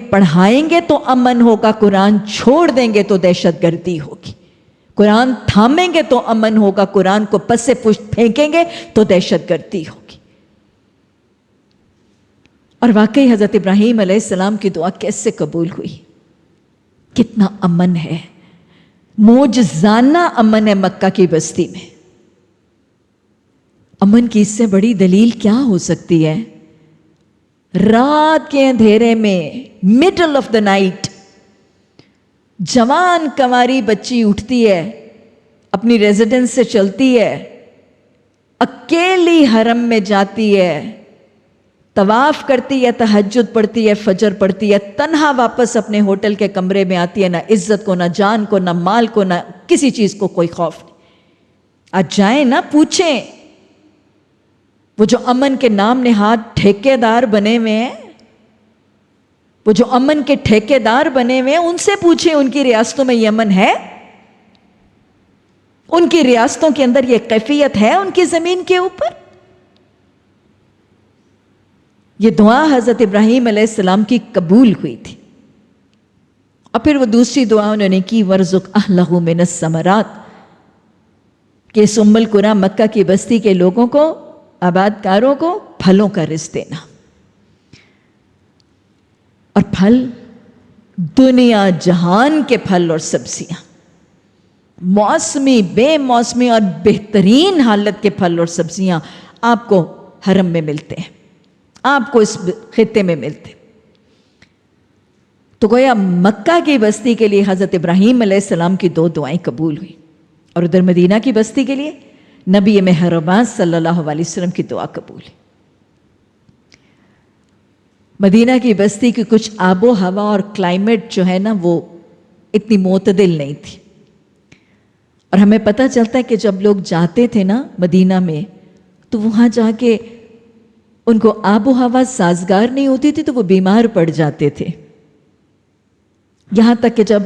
پڑھائیں گے تو امن ہوگا، قرآن چھوڑ دیں گے تو دہشت گردی ہوگی۔ قرآن تھامیں گے تو امن ہوگا، قرآن کو پس سے پشت پھینکیں گے تو دہشت گردی ہوگی۔ اور واقعی حضرت ابراہیم علیہ السلام کی دعا کیسے قبول ہوئی؟ کتنا امن ہے، معجزانہ امن ہے مکہ کی بستی میں۔ امن کی اس سے بڑی دلیل کیا ہو سکتی ہے؟ رات کے اندھیرے میں، مڈل آف دا نائٹ، جوان کنواری بچی اٹھتی ہے، اپنی ریزیڈنس سے چلتی ہے، اکیلی حرم میں جاتی ہے، طواف کرتی ہے، تہجد پڑھتی ہے، فجر پڑھتی ہے، تنہا واپس اپنے ہوٹل کے کمرے میں آتی ہے، نہ عزت کو، نہ جان کو، نہ مال کو، نہ کسی چیز کو کوئی خوف نہیں۔ آج جائیں نا، پوچھیں وہ جو امن کے نام نہاد ٹھیکیدار بنے ہوئے ہیں، وہ جو امن کے ٹھیکیدار بنے ہوئے ہیں، ان سے پوچھیں ان کی ریاستوں میں یہ امن ہے؟ ان کی ریاستوں کے اندر یہ کیفیت ہے ان کی زمین کے اوپر؟ یہ دعا حضرت ابراہیم علیہ السلام کی قبول ہوئی تھی۔ اور پھر وہ دوسری دعا انہوں نے کی، وَارْزُقْ أَهْلَهُ مِنَ الثَّمَرَاتِ، کہ اس ام القریٰ مکہ کی بستی کے لوگوں کو، آباد کاروں کو پھلوں کا رزق دینا۔ اور پھل، دنیا جہان کے پھل اور سبزیاں، موسمی، بے موسمی اور بہترین حالت کے پھل اور سبزیاں آپ کو حرم میں ملتے ہیں، آپ کو اس خطے میں ملتے۔ تو گویا مکہ کی بستی کے لیے حضرت ابراہیم علیہ السلام کی دو دعائیں قبول ہوئیں، اور ادھر مدینہ کی بستی کے لیے نبی مہربان صلی اللہ علیہ وسلم کی دعا قبول ہے۔ مدینہ کی بستی کی کچھ آب و ہوا اور کلائمیٹ جو ہے نا، وہ اتنی معتدل نہیں تھی، اور ہمیں پتہ چلتا ہے کہ جب لوگ جاتے تھے نا مدینہ میں، تو وہاں جا کے ان کو آب و ہوا سازگار نہیں ہوتی تھی تو وہ بیمار پڑ جاتے تھے۔ یہاں تک کہ جب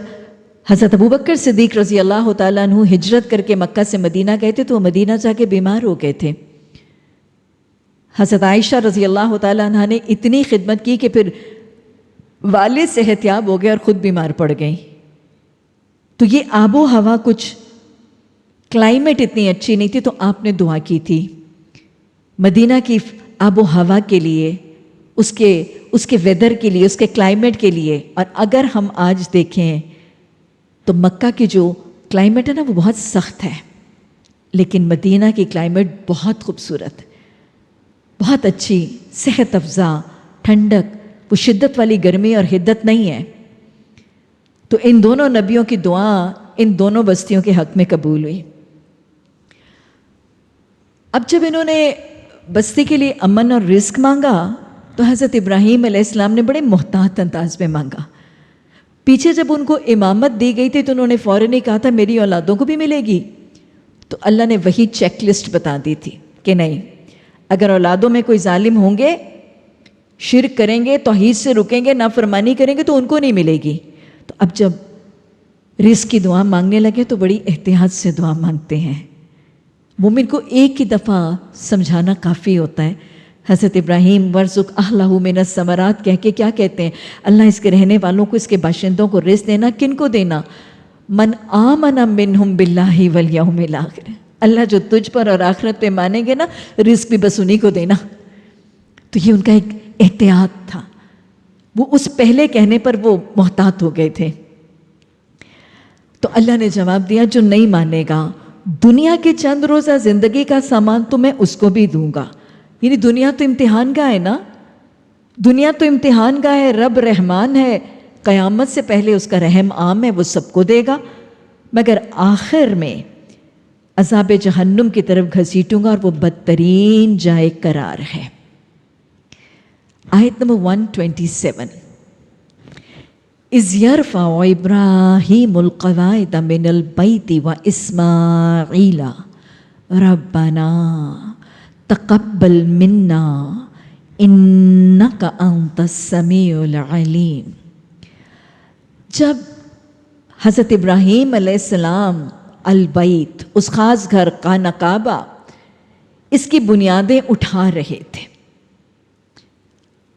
حضرت ابوبکر صدیق رضی اللہ تعالیٰ عنہ ہجرت کر کے مکہ سے مدینہ گئے تھے تو وہ مدینہ جا کے بیمار ہو گئے تھے۔ حضرت عائشہ رضی اللہ تعالیٰ عنہ نے اتنی خدمت کی کہ پھر والد صحتیاب ہو گئے اور خود بیمار پڑ گئی۔ تو یہ آب و ہوا، کچھ کلائمیٹ اتنی اچھی نہیں تھی، تو آپ نے دعا کی تھی مدینہ کی آب و ہوا کے لیے، اس کے ویدر کے لیے، اس کے کلائمیٹ کے لیے۔ اور اگر ہم آج دیکھیں تو مکہ کی جو کلائمیٹ ہے نا، وہ بہت سخت ہے، لیکن مدینہ کی کلائمیٹ بہت خوبصورت ہے، بہت اچھی، صحت افزا، ٹھنڈک، وہ شدت والی گرمی اور حدت نہیں ہے۔ تو ان دونوں نبیوں کی دعا ان دونوں بستیوں کے حق میں قبول ہوئی۔ اب جب انہوں نے بستی کے لیے امن اور رزق مانگا تو حضرت ابراہیم علیہ السلام نے بڑے محتاط انداز میں مانگا۔ پیچھے جب ان کو امامت دی گئی تھی تو انہوں نے فوراً ہی کہا تھا میری اولادوں کو بھی ملے گی، تو اللہ نے وہی چیک لسٹ بتا دی تھی کہ نہیں، اگر اولادوں میں کوئی ظالم ہوں گے، شرک کریں گے، توحید سے رکیں گے، نافرمانی کریں گے، تو ان کو نہیں ملے گی۔ تو اب جب رزق کی دعا مانگنے لگے تو بڑی احتیاط سے دعا مانگتے ہیں۔ مومن کو ایک ہی دفعہ سمجھانا کافی ہوتا ہے۔ حضرت ابراہیم وَارْزُقْ أَهْلَهُ مِنَ الثَّمَرَاتِ کہہ کے کیا کہتے ہیں؟ اللہ اس کے رہنے والوں کو، اس کے باشندوں کو رزق دینا۔ کن کو دینا؟ من آمن منہم باللہ والیوم الآخر، اللہ جو تجھ پر اور آخرت پہ مانیں گے نا، رزق بھی بس انہی کو دینا۔ تو یہ ان کا ایک احتیاط تھا، وہ اس پہلے کہنے پر وہ محتاط ہو گئے تھے۔ تو اللہ نے جواب دیا جو نہیں مانے گا، دنیا کی چند روزہ زندگی کا سامان تو میں اس کو بھی دوں گا۔ یعنی دنیا تو امتحان گاہ ہے نا، دنیا تو امتحان گاہ ہے، رب رحمان ہے، قیامت سے پہلے اس کا رحم عام ہے، وہ سب کو دے گا، مگر آخر میں عذاب جہنم کی طرف گھسیٹوں گا، اور وہ بدترین جائے قرار ہے۔ آیت نمبر 127. اِذْ يَرْفَعُ إِبْرَاهِيمُ الْقَوَاعِدَ مِنَ الْبَيْتِ وَإِسْمَاعِيلَ رَبَّنَا تَقَبَّلْ مِنَّا إِنَّكَ أَنْتَ السَّمِيعُ الْعَلِيمُ. جب حضرت ابراہیم علیہ السلام البیت، اس خاص گھر خانہ کعبہ، اس کی بنیادیں اٹھا رہے تھے،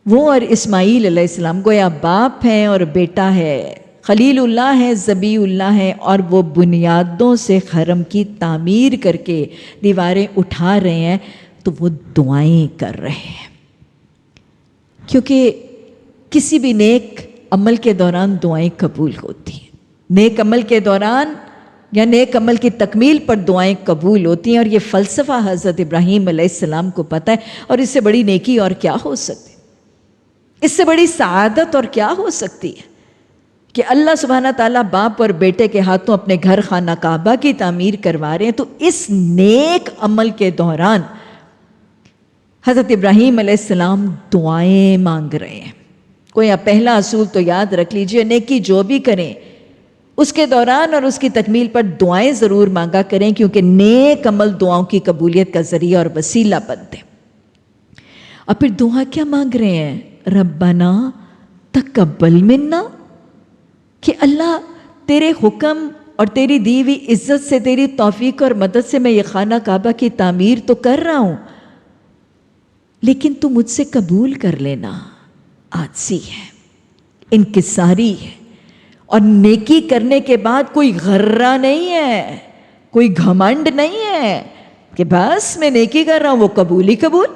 وہ اور اسماعیل علیہ السلام گویا باپ ہیں اور بیٹا ہے، خلیل اللہ ہے، ذبیح اللہ ہے، اور وہ بنیادوں سے حرم کی تعمیر کر کے دیواریں اٹھا رہے ہیں، تو وہ دعائیں کر رہے ہیں. کیونکہ کسی بھی نیک عمل کے دوران دعائیں قبول ہوتی ہیں. نیک عمل کے دوران یا نیک عمل کی تکمیل پر دعائیں قبول ہوتی ہیں، اور یہ فلسفہ حضرت ابراہیم علیہ السلام کو پتہ ہے. اور اس سے بڑی نیکی اور کیا ہو سکتی، اس سے بڑی سعادت اور کیا ہو سکتی ہے کہ اللہ سبحانہ تعالیٰ باپ اور بیٹے کے ہاتھوں اپنے گھر خانہ کعبہ کی تعمیر کروا رہے ہیں. تو اس نیک عمل کے دوران حضرت ابراہیم علیہ السلام دعائیں مانگ رہے ہیں. کوئی پہلا اصول تو یاد رکھ لیجئے، نیکی جو بھی کریں اس کے دوران اور اس کی تکمیل پر دعائیں ضرور مانگا کریں، کیونکہ نیک عمل دعاؤں کی قبولیت کا ذریعہ اور وسیلہ بنتے ہیں. اور پھر دعا کیا مانگ رہے ہیں؟ ربنا تقبل منا، کہ اللہ تیرے حکم اور تیری دی ہوئی عزت سے، تیری توفیق اور مدد سے میں یہ خانہ کعبہ کی تعمیر تو کر رہا ہوں، لیکن تو مجھ سے قبول کر لینا. عاجزی ہے، انکساری ہے، اور نیکی کرنے کے بعد کوئی غرہ نہیں ہے، کوئی گھمنڈ نہیں ہے کہ بس میں نیکی کر رہا ہوں، وہ قبول ہی قبول،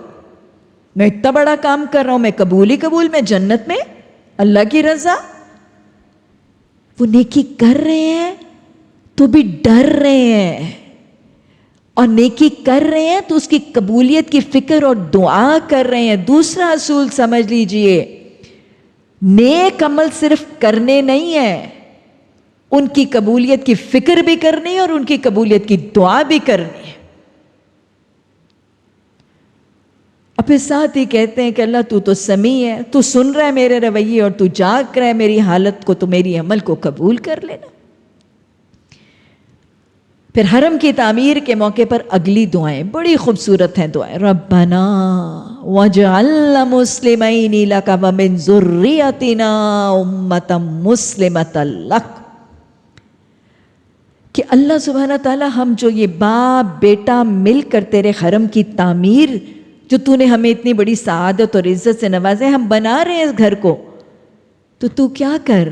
میں اتنا بڑا کام کر رہا ہوں، میں قبول ہی قبول، میں جنت میں، اللہ کی رضا. وہ نیکی کر رہے ہیں تو بھی ڈر رہے ہیں، اور نیکی کر رہے ہیں تو اس کی قبولیت کی فکر اور دعا کر رہے ہیں. دوسرا اصول سمجھ لیجئے، نیک عمل صرف کرنے نہیں ہے، ان کی قبولیت کی فکر بھی کرنی ہے اور ان کی قبولیت کی دعا بھی کرنی ہے. اور پھر ساتھ ہی کہتے ہیں کہ اللہ تو سمیع ہے، تو سن رہا ہے میرے رویے اور تو جاگ رہا ہے میری حالت کو، تو میری عمل کو قبول کر لینا. پھر حرم کی تعمیر کے موقع پر اگلی دعائیں بڑی خوبصورت ہیں دعائیں. ربنا وجعلنا مسلمین لک ومن ذریتنا امۃ مسلمۃ لک، کہ اللہ سبحانہ تعالیٰ ہم جو یہ باپ بیٹا مل کر تیرے حرم کی تعمیر، جو تو نے ہمیں اتنی بڑی سعادت اور عزت سے نوازے، ہم بنا رہے ہیں اس گھر کو، تو کیا کر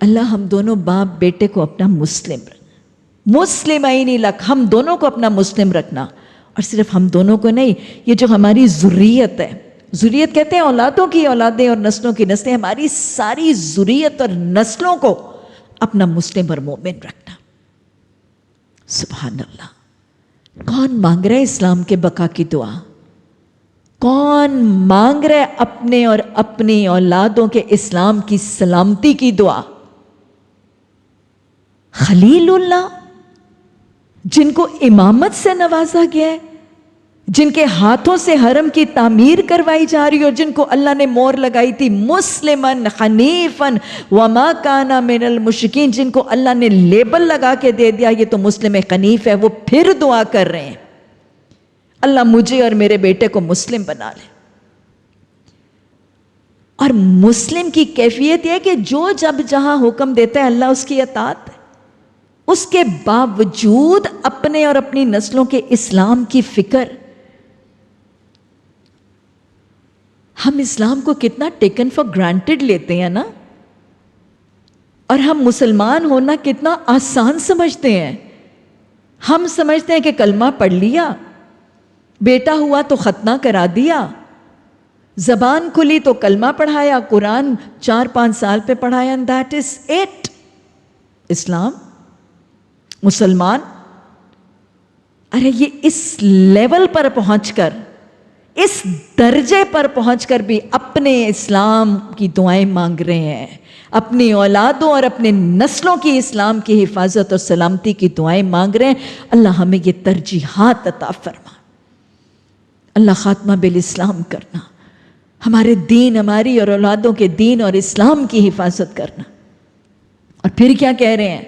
اللہ، ہم دونوں باپ بیٹے کو اپنا مسلم رکھ، مسلمین لک، ہم دونوں کو اپنا مسلم رکھنا. اور صرف ہم دونوں کو نہیں، یہ جو ہماری ذریت ہے، ذریت کہتے ہیں اولادوں کی اولادیں اور نسلوں کی نسلیں، ہماری ساری ذریت اور نسلوں کو اپنا مسلم اور مومن رکھنا. سبحان اللہ. کون مانگ رہا ہے اسلام کے بقا کی دعا؟ کون مانگ رہا ہے اپنے اور اپنی اولادوں کے اسلام کی سلامتی کی دعا؟ خلیل اللہ، جن کو امامت سے نوازا گیا ہے، جن کے ہاتھوں سے حرم کی تعمیر کروائی جا رہی ہے، اور جن کو اللہ نے مہر لگائی تھی مسلمن حنیفن وما کانا من المشرکین، جن کو اللہ نے لیبل لگا کے دے دیا یہ تو مسلم حنیف ہے، وہ پھر دعا کر رہے ہیں اللہ مجھے اور میرے بیٹے کو مسلم بنا لے. اور مسلم کی کیفیت یہ کہ جو جب جہاں حکم دیتا ہے اللہ اس کی اطاعت ہے، اس کے باوجود اپنے اور اپنی نسلوں کے اسلام کی فکر. ہم اسلام کو کتنا ٹیکن فار گرانٹیڈ لیتے ہیں نا، اور ہم مسلمان ہونا کتنا آسان سمجھتے ہیں. ہم سمجھتے ہیں کہ کلمہ پڑھ لیا، بیٹا ہوا تو ختنہ کرا دیا، زبان کھلی تو کلمہ پڑھایا، قرآن 4-5 سال پہ پڑھایا، and that is it. اسلام، مسلمان. ارے یہ اس لیول پر پہنچ کر، اس درجے پر پہنچ کر بھی اپنے اسلام کی دعائیں مانگ رہے ہیں، اپنی اولادوں اور اپنے نسلوں کی اسلام کی حفاظت اور سلامتی کی دعائیں مانگ رہے ہیں. اللہ ہمیں یہ ترجیحات عطا فرما، اللہ خاتمہ بالاسلام کرنا، ہمارے دین، ہماری اور اولادوں کے دین اور اسلام کی حفاظت کرنا. اور پھر کیا کہہ رہے ہیں؟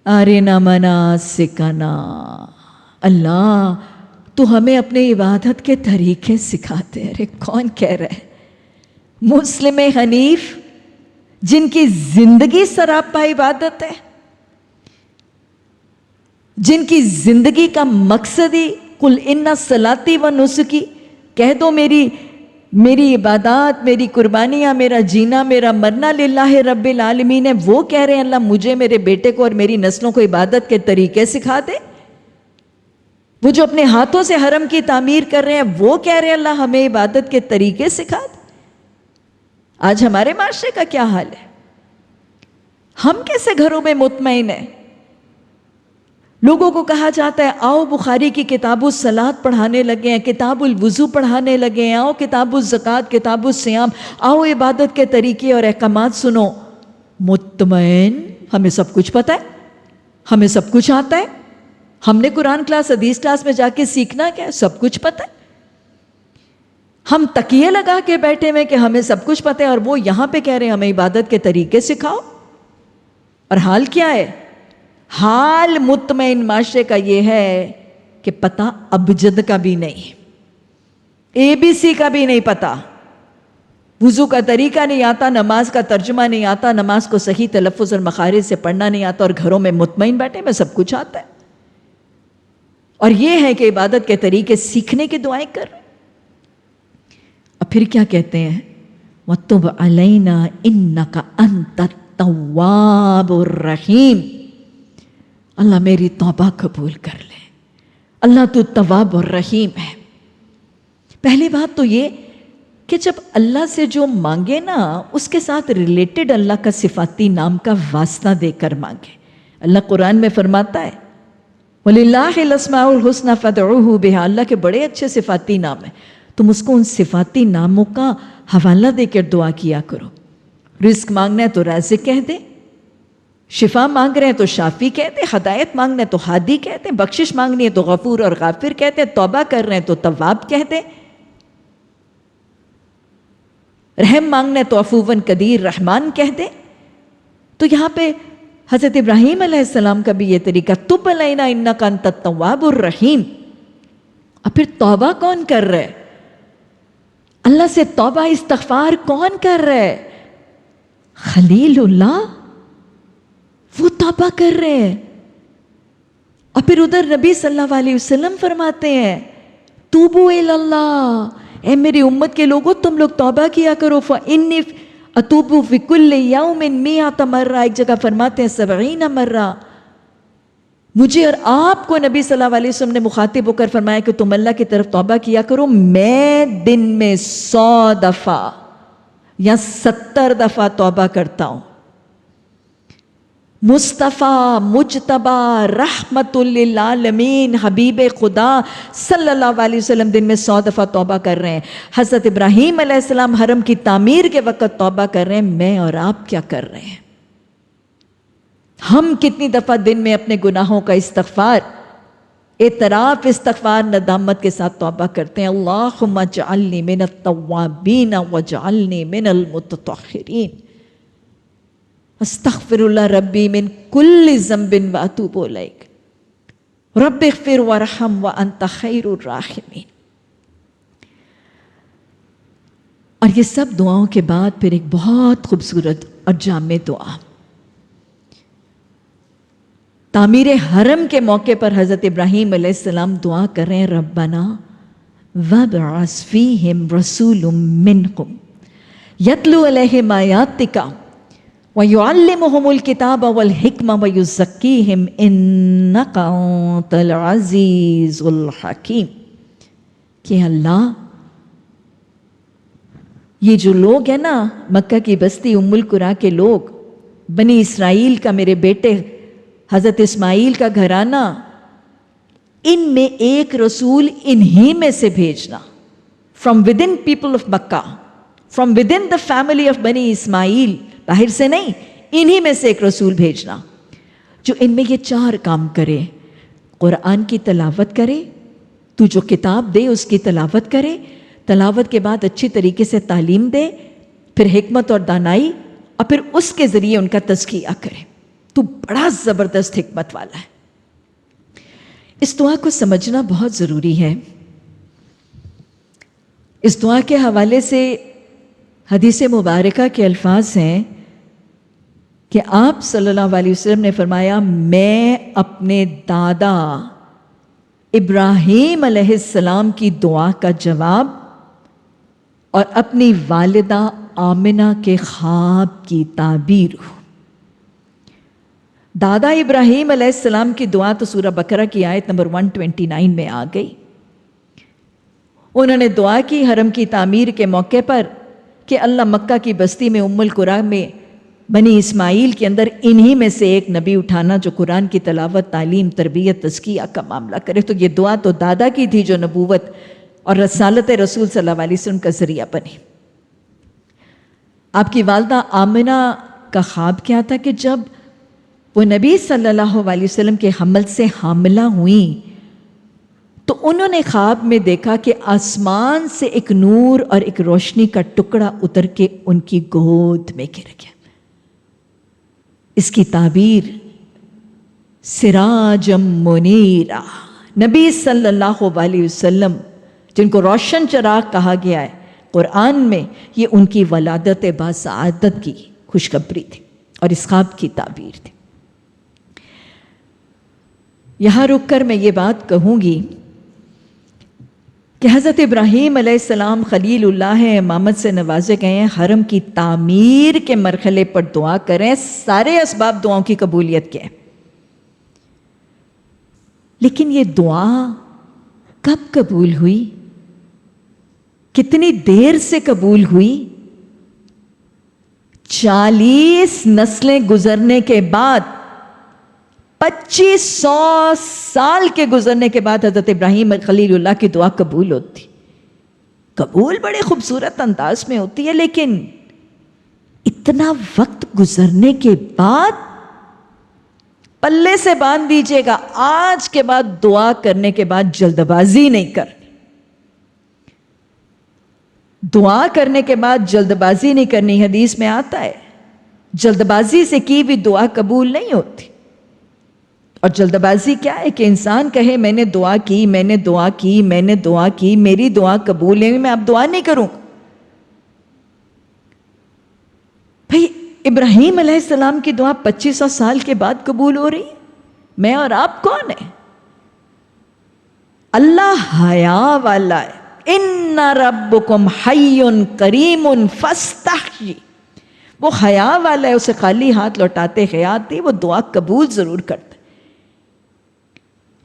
آرنا مناسکنا، اللہ تو ہمیں اپنے عبادت کے طریقے سکھاتے. ارے کون کہہ رہا ہے؟ مسلم حنیف جن کی زندگی سراپا عبادت ہے، جن کی زندگی کا مقصد ہی قل ان صلاتی و نسکی، کہہ دو میری عبادات، میری قربانیاں، میرا جینا، میرا مرنا للہ رب العالمین ہے. وہ کہہ رہے ہیں اللہ مجھے، میرے بیٹے کو اور میری نسلوں کو عبادت کے طریقے سکھا دے. وہ جو اپنے ہاتھوں سے حرم کی تعمیر کر رہے ہیں وہ کہہ رہے ہیں اللہ ہمیں عبادت کے طریقے سکھا دے. آج ہمارے معاشرے کا کیا حال ہے؟ ہم کیسے گھروں میں مطمئن ہیں؟ لوگوں کو کہا جاتا ہے آؤ بخاری کی کتاب الصلاۃ پڑھانے لگے ہیں، کتاب الوضو پڑھانے لگے ہیں، آؤ کتاب الزکوٰۃ، کتاب الصیام، آؤ عبادت کے طریقے اور احکامات سنو. مطمئن؟ ہمیں سب کچھ پتہ ہے، ہمیں سب کچھ آتا ہے. ہم نے قرآن کلاس، حدیث کلاس میں جا کے سیکھنا کیا ہے؟ سب کچھ پتہ ہے. ہم تکیے لگا کے بیٹھے ہوئے کہ ہمیں سب کچھ پتہ ہے، اور وہ یہاں پہ کہہ رہے ہیں ہمیں عبادت کے طریقے سکھاؤ. اور حال کیا ہے؟ حال مطمئن معاشرے کا یہ ہے کہ پتہ ابجد کا بھی نہیں، ABC کا بھی نہیں پتہ، وضو کا طریقہ نہیں آتا، نماز کا ترجمہ نہیں آتا، نماز کو صحیح تلفظ اور مخارج سے پڑھنا نہیں آتا، اور گھروں میں مطمئن بیٹھے میں سب کچھ آتا ہے. اور یہ ہے کہ عبادت کے طریقے سیکھنے کی دعائیں کر رہے ہیں. اور پھر کیا کہتے ہیں؟ وَتُبْ عَلَيْنَا إِنَّكَ أَنْتَ التَّوَّابُ الرَّحِيمُ. اللہ میری توبہ قبول کر لے، اللہ تو تواب اور رحیم ہے. پہلی بات تو یہ کہ جب اللہ سے جو مانگے نا اس کے ساتھ ریلیٹڈ اللہ کا صفاتی نام کا واسطہ دے کر مانگے. اللہ قرآن میں فرماتا ہے وَلِلَّهِ الْأَسْمَاءُ الْحُسْنَى فَادْعُوهُ بِهَا. اللہ کے بڑے اچھے صفاتی نام ہیں، تم اس کو ان صفاتی ناموں کا حوالہ دے کر دعا کیا کرو. رزق مانگنا ہے تو رازق کہہ دے، شفا مانگ رہے ہیں تو شافی کہتے، ہدایت مانگنا ہے تو ہادی کہتے، بخشش مانگنی ہے تو غفور اور غافر کہتے، توبہ کر رہے ہیں تو تواب کہتے، رحم مانگنا ہے تو عفوًا قدیر رحمان کہتے. تو یہاں پہ حضرت ابراہیم علیہ السلام کا بھی یہ طریقہ تب علینا انک انت التواب الرحیم. اور پھر توبہ کون کر رہے؟ اللہ سے توبہ استغفار کون کر رہے؟ خلیل اللہ، وہ توبہ کر رہے ہیں. اور پھر ادھر نبی صلی اللہ علیہ وسلم فرماتے ہیں توبو اللہ، اے میری امت کے لوگوں تم لوگ توبہ کیا کرو. فإنی اتوب فی کل یوم 100 مرہ، ایک جگہ فرماتے ہیں 70 مرہ. مجھے اور آپ کو نبی صلی اللہ علیہ وسلم نے مخاطب ہو کر فرمایا کہ تم اللہ کی طرف توبہ کیا کرو. میں دن میں 100 دفعہ یا 70 دفعہ توبہ کرتا ہوں. مصطفیٰ مجتبیٰ رحمت للعالمین حبیب خدا صلی اللہ علیہ وسلم دن میں 100 دفعہ توبہ کر رہے ہیں. حضرت ابراہیم علیہ السلام حرم کی تعمیر کے وقت توبہ کر رہے ہیں. میں اور آپ کیا کر رہے ہیں؟ ہم کتنی دفعہ دن میں اپنے گناہوں کا استغفار، اعتراف، استغفار، ندامت کے ساتھ توبہ کرتے ہیں؟ اللہم اجعلنی من التوابین واجعلنی من المتطہرین. استغفر اللہ ربی من کل ذنب واتوب الیک رب اغفر وارحم وانت خیر الراحمین. اور یہ سب دعاؤں کے بعد پھر ایک بہت خوبصورت اور جامع دعا. تعمیر حرم کے موقع پر حضرت ابراہیم علیہ السلام دعا کر رہے ہیں ربنا وابعث فیہم رسول منکم یتلو علیہم آیاتک وَيُعَلِّمُهُمُ الْكِتَابَ وَالْحِكْمَ وَيُزَكِّيهِمْ إِنَّكَ أَنْتَ الْعَزِيزُ الْحَكِيمُ. کہ اللہ یہ جو لوگ ہیں نا مکہ کی بستی ام القریٰ کے لوگ، بنی اسرائیل کا میرے بیٹے حضرت اسماعیل کا گھرانہ، ان میں ایک رسول انہی میں سے بھیجنا. From within people of Mecca, from within the family of Bani Ismail, باہر سے نہیں، انہی میں سے ایک رسول بھیجنا جو ان میں یہ 4 کام کرے. قرآن کی تلاوت کرے، تو جو کتاب دے اس کی تلاوت کرے، تلاوت کے بعد اچھی طریقے سے تعلیم دے، پھر حکمت اور دانائی، اور پھر اس کے ذریعے ان کا تزکیہ کرے. تو بڑا زبردست حکمت والا ہے. اس دعا کو سمجھنا بہت ضروری ہے. اس دعا کے حوالے سے حدیث مبارکہ کے الفاظ ہیں کہ آپ صلی اللہ علیہ وسلم نے فرمایا، میں اپنے دادا ابراہیم علیہ السلام کی دعا کا جواب اور اپنی والدہ آمنہ کے خواب کی تعبیر ہوں. دادا ابراہیم علیہ السلام کی دعا تو سورہ بقرہ کی آیت نمبر 129 میں آ گئی. انہوں نے دعا کی حرم کی تعمیر کے موقع پر کہ اللہ مکہ کی بستی میں ام القریٰ میں بنی اسماعیل کے اندر انہی میں سے ایک نبی اٹھانا جو قرآن کی تلاوت، تعلیم، تربیت، تزکیہ کا معاملہ کرے. تو یہ دعا تو دادا کی تھی جو نبوت اور رسالت رسول صلی اللہ علیہ وسلم کا ذریعہ بنی. آپ کی والدہ آمنہ کا خواب کیا تھا کہ جب وہ نبی صلی اللہ علیہ وسلم کے حمل سے حاملہ ہوئیں تو انہوں نے خواب میں دیکھا کہ آسمان سے ایک نور اور ایک روشنی کا ٹکڑا اتر کے ان کی گود میں گر گیا. اس کی تعبیر سراجم منیرا، نبی صلی اللہ علیہ وسلم جن کو روشن چراغ کہا گیا ہے قرآن میں، یہ ان کی ولادت باسعادت کی خوشخبری تھی اور اس خواب کی تعبیر تھی. یہاں رک کر میں یہ بات کہوں گی کہ حضرت ابراہیم علیہ السلام خلیل اللہ ہیں، امامت سے نوازے گئے ہیں، حرم کی تعمیر کے مرحلے پر دعا کریں، سارے اسباب دعاؤں کی قبولیت کے ہیں. لیکن یہ دعا کب قبول ہوئی؟ کتنی دیر سے قبول ہوئی؟ 40 نسلیں گزرنے کے بعد، 2500 سال کے گزرنے کے بعد حضرت ابراہیم خلیل اللہ کی دعا قبول ہوتی. قبول بڑے خوبصورت انداز میں ہوتی ہے، لیکن اتنا وقت گزرنے کے بعد پلے سے باندھ دیجئے گا، آج کے بعد دعا کرنے کے بعد جلد بازی نہیں کرنی. دعا کرنے کے بعد جلد بازی نہیں کرنی. حدیث میں آتا ہے جلد بازی سے کی بھی دعا قبول نہیں ہوتی. اور جلد بازی کیا ہے کہ انسان کہے میں نے دعا کی، میں نے دعا کی، میں نے دعا کی، میری دعا قبول ہے، میں اب دعا نہیں کروں. بھئی ابراہیم علیہ السلام کی دعا 2500 سال کے بعد قبول ہو رہی. میں اور آپ کون ہیں؟ اللہ حیا والا ہے. ان ربکم حی کریم فاستحی، وہ حیا والا ہے، اسے خالی ہاتھ لوٹاتے خیات دی، وہ دعا قبول ضرور کرتا،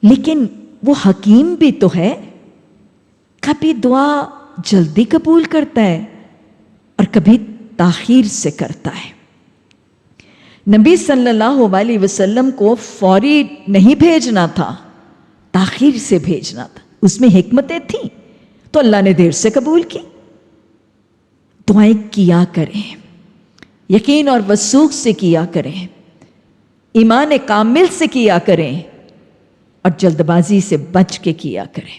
لیکن وہ حکیم بھی تو ہے. کبھی دعا جلدی قبول کرتا ہے اور کبھی تاخیر سے کرتا ہے. نبی صلی اللہ علیہ وسلم کو فوری نہیں بھیجنا تھا، تاخیر سے بھیجنا تھا. اس میں حکمتیں تھیں تو اللہ نے دیر سے قبول کی. دعائیں کیا کریں، یقین اور وثوق سے کیا کریں، ایمان کامل سے کیا کریں، اور جلد بازی سے بچ کے کیا کریں.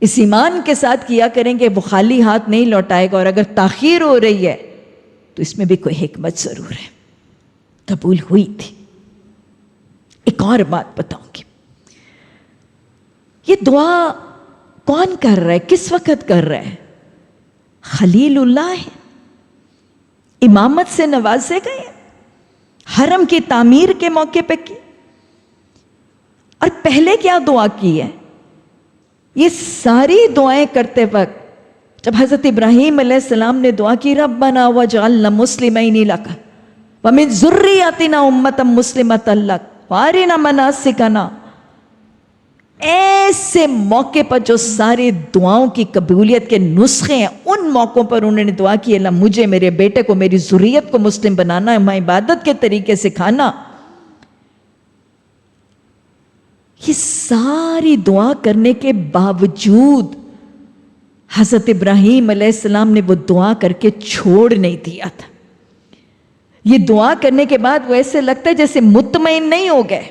اس ایمان کے ساتھ کیا کریں کہ وہ خالی ہاتھ نہیں لوٹائے گا، اور اگر تاخیر ہو رہی ہے تو اس میں بھی کوئی حکمت ضرور ہے. قبول ہوئی تھی. ایک اور بات بتاؤں گی، یہ دعا کون کر رہا ہے، کس وقت کر رہا ہے؟ خلیل اللہ ہے، امامت سے نوازے گئے، حرم کی تعمیر کے موقع پہ کی. اور پہلے کیا دعا کی ہے؟ یہ ساری دعائیں کرتے وقت جب حضرت ابراہیم علیہ السلام نے دعا کی ربنا وجعلنا مسلمین لک ومن ذریتنا امۃ مسلمۃ لک وارنا مناسکنا، ایسے موقع پر جو ساری دعاؤں کی قبولیت کے نسخے ہیں، ان موقعوں پر انہوں نے دعا کی اللہ مجھے، میرے بیٹے کو، میری ذریت کو مسلم بنانا ہے، میں عبادت کے طریقے سکھانا. یہ ساری دعا کرنے کے باوجود حضرت ابراہیم علیہ السلام نے وہ دعا کر کے چھوڑ نہیں دیا تھا. یہ دعا کرنے کے بعد وہ ایسے لگتا ہے جیسے مطمئن نہیں ہو گئے.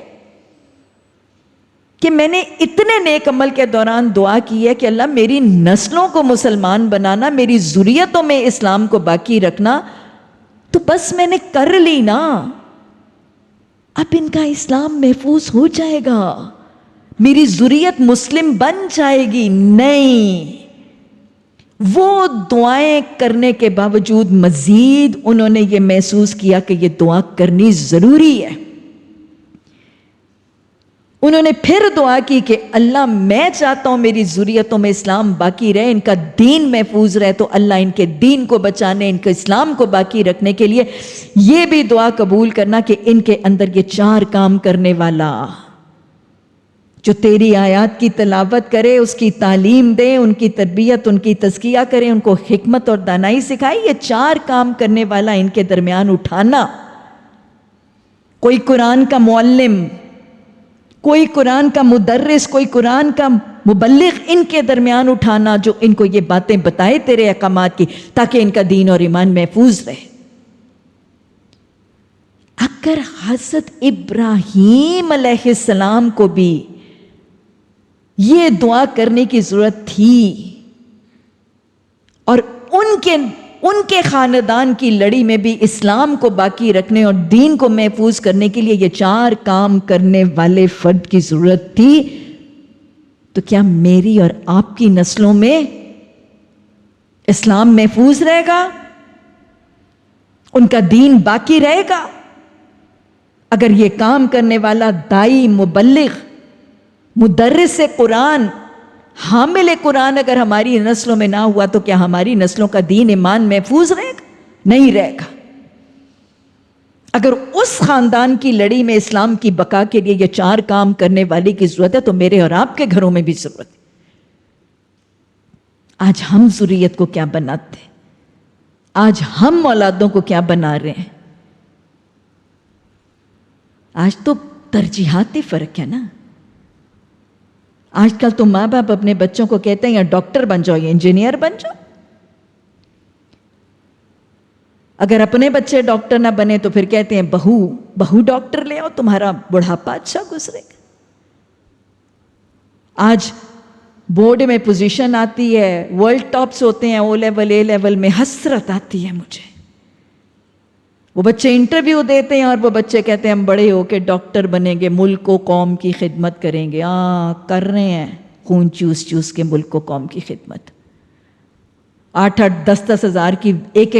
کہ میں نے اتنے نیک عمل کے دوران دعا کی ہے کہ اللہ میری نسلوں کو مسلمان بنانا، میری ذریتوں میں اسلام کو باقی رکھنا، تو بس میں نے کر لی نا، اب ان کا اسلام محفوظ ہو جائے گا، میری ذریت مسلم بن جائے گی۔ نہیں، وہ دعائیں کرنے کے باوجود مزید انہوں نے یہ محسوس کیا کہ یہ دعا کرنی ضروری ہے۔ انہوں نے پھر دعا کی کہ اللہ میں چاہتا ہوں میری ذریتوں میں اسلام باقی رہے، ان کا دین محفوظ رہے، تو اللہ ان کے دین کو بچانے، ان کے اسلام کو باقی رکھنے کے لیے یہ بھی دعا قبول کرنا کہ ان کے اندر یہ 4 کام کرنے والا جو تیری آیات کی تلاوت کرے، اس کی تعلیم دے، ان کی تربیت، ان کی تزکیہ کرے، ان کو حکمت اور دانائی سکھائی، یہ 4 کام کرنے والا ان کے درمیان اٹھانا۔ کوئی قرآن کا معلم، کوئی قرآن کا مدرس، کوئی قرآن کا مبلغ ان کے درمیان اٹھانا جو ان کو یہ باتیں بتائے تیرے احکامات کی، تاکہ ان کا دین اور ایمان محفوظ رہے۔ اگر حضرت ابراہیم علیہ السلام کو بھی یہ دعا کرنے کی ضرورت تھی، اور ان کے خاندان کی لڑی میں بھی اسلام کو باقی رکھنے اور دین کو محفوظ کرنے کے لیے یہ 4 کام کرنے والے فرد کی ضرورت تھی، تو کیا میری اور آپ کی نسلوں میں اسلام محفوظ رہے گا؟ ان کا دین باقی رہے گا؟ اگر یہ کام کرنے والا دائی، مبلغ، مدرس قرآن، حامل قرآن اگر ہماری نسلوں میں نہ ہوا تو کیا ہماری نسلوں کا دین ایمان محفوظ رہے گا؟ نہیں رہے گا۔ اگر اس خاندان کی لڑی میں اسلام کی بقا کے لیے یہ 4 کام کرنے والی کی ضرورت ہے تو میرے اور آپ کے گھروں میں بھی ضرورت ہے۔ آج ہم ذریت کو کیا بناتے ہیں؟ آج ہم اولادوں کو کیا بنا رہے ہیں؟ آج تو ترجیحاتی فرق ہے نا۔ آج کل تو ماں باپ اپنے بچوں کو کہتے ہیں یا ڈاکٹر بن جاؤ یا انجینئر بن جاؤ۔ اگر اپنے بچے ڈاکٹر نہ بنے تو پھر کہتے ہیں بہو ڈاکٹر لے آؤ، تمہارا بڑھاپا اچھا گزرے گا۔ آج بورڈ میں پوزیشن آتی ہے، ورلڈ ٹاپس ہوتے ہیں، او لیول اے لیول میں، حسرت آتی ہے مجھے۔ وہ بچے انٹرویو دیتے ہیں اور وہ بچے کہتے ہیں ہم بڑے ہو کے ڈاکٹر بنیں گے، ملک و قوم کی خدمت کریں گے۔ کر رہے ہیں، خون چوس چوس کے ملک و قوم کی خدمت۔ 8-8 10-10 ہزار کی ایک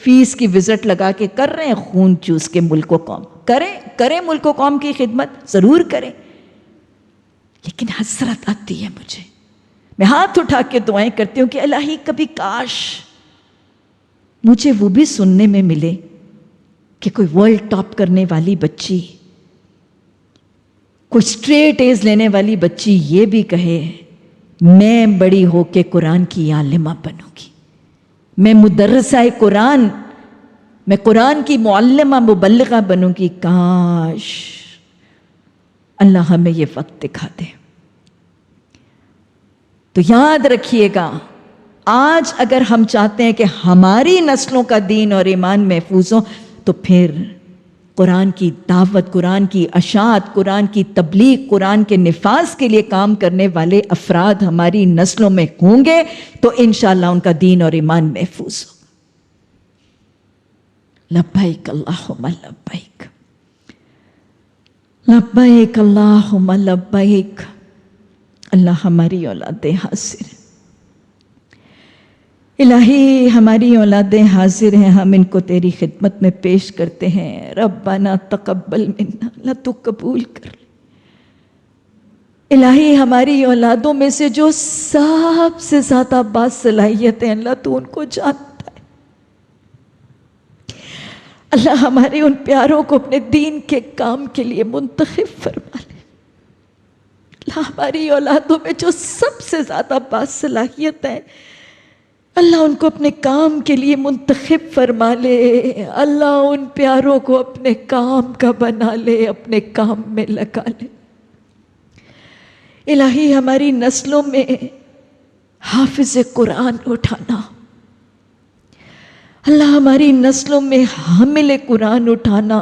فیس کی وزٹ لگا کے کر رہے ہیں، خون چوس کے ملک و قوم۔ کریں ملک و قوم کی خدمت، ضرور کریں، لیکن حسرت آتی ہے مجھے۔ میں ہاتھ اٹھا کے دعائیں کرتی ہوں کہ الہی کبھی کاش مجھے وہ بھی سننے میں ملے کہ کوئی ورلڈ ٹاپ کرنے والی بچی، کوئی اسٹریٹ ایز لینے والی بچی یہ بھی کہے میں بڑی ہو کے قرآن کی عالمہ بنوں گی، میں مدرسہ قرآن، میں قرآن کی معلمہ مبلغہ بنوں گی۔ کاش اللہ ہمیں یہ وقت دکھا دے۔ تو یاد رکھیے گا، آج اگر ہم چاہتے ہیں کہ ہماری نسلوں کا دین اور ایمان محفوظ ہو تو پھر قرآن کی دعوت، قرآن کی اشاعت، قرآن کی تبلیغ، قرآن کے نفاذ کے لیے کام کرنے والے افراد ہماری نسلوں میں ہوں گے تو انشاءاللہ ان کا دین اور ایمان محفوظ ہوگا۔ لبیک اللہم لبیک، لبیک اللہم لبیک۔ اللہ ہماری اولادیں حاضر ہیں، الہی ہماری اولادیں حاضر ہیں، ہم ان کو تیری خدمت میں پیش کرتے ہیں۔ ربنا تقبل منا، اللہ تو قبول کر لے۔ الہی ہماری اولادوں میں سے جو سب سے زیادہ باصلاحیت ہیں اللہ تو ان کو جانتا ہے۔ اللہ ہمارے ان پیاروں کو اپنے دین کے کام کے لیے منتخب فرما لے۔ اللہ ہماری اولادوں میں جو سب سے زیادہ باصلاحیت ہیں اللہ ان کو اپنے کام کے لیے منتخب فرما لے۔ اللہ ان پیاروں کو اپنے کام کا بنا لے، اپنے کام میں لگا لے۔ الہی ہماری نسلوں میں حافظ قرآن اٹھانا، اللہ ہماری نسلوں میں حامل قرآن اٹھانا،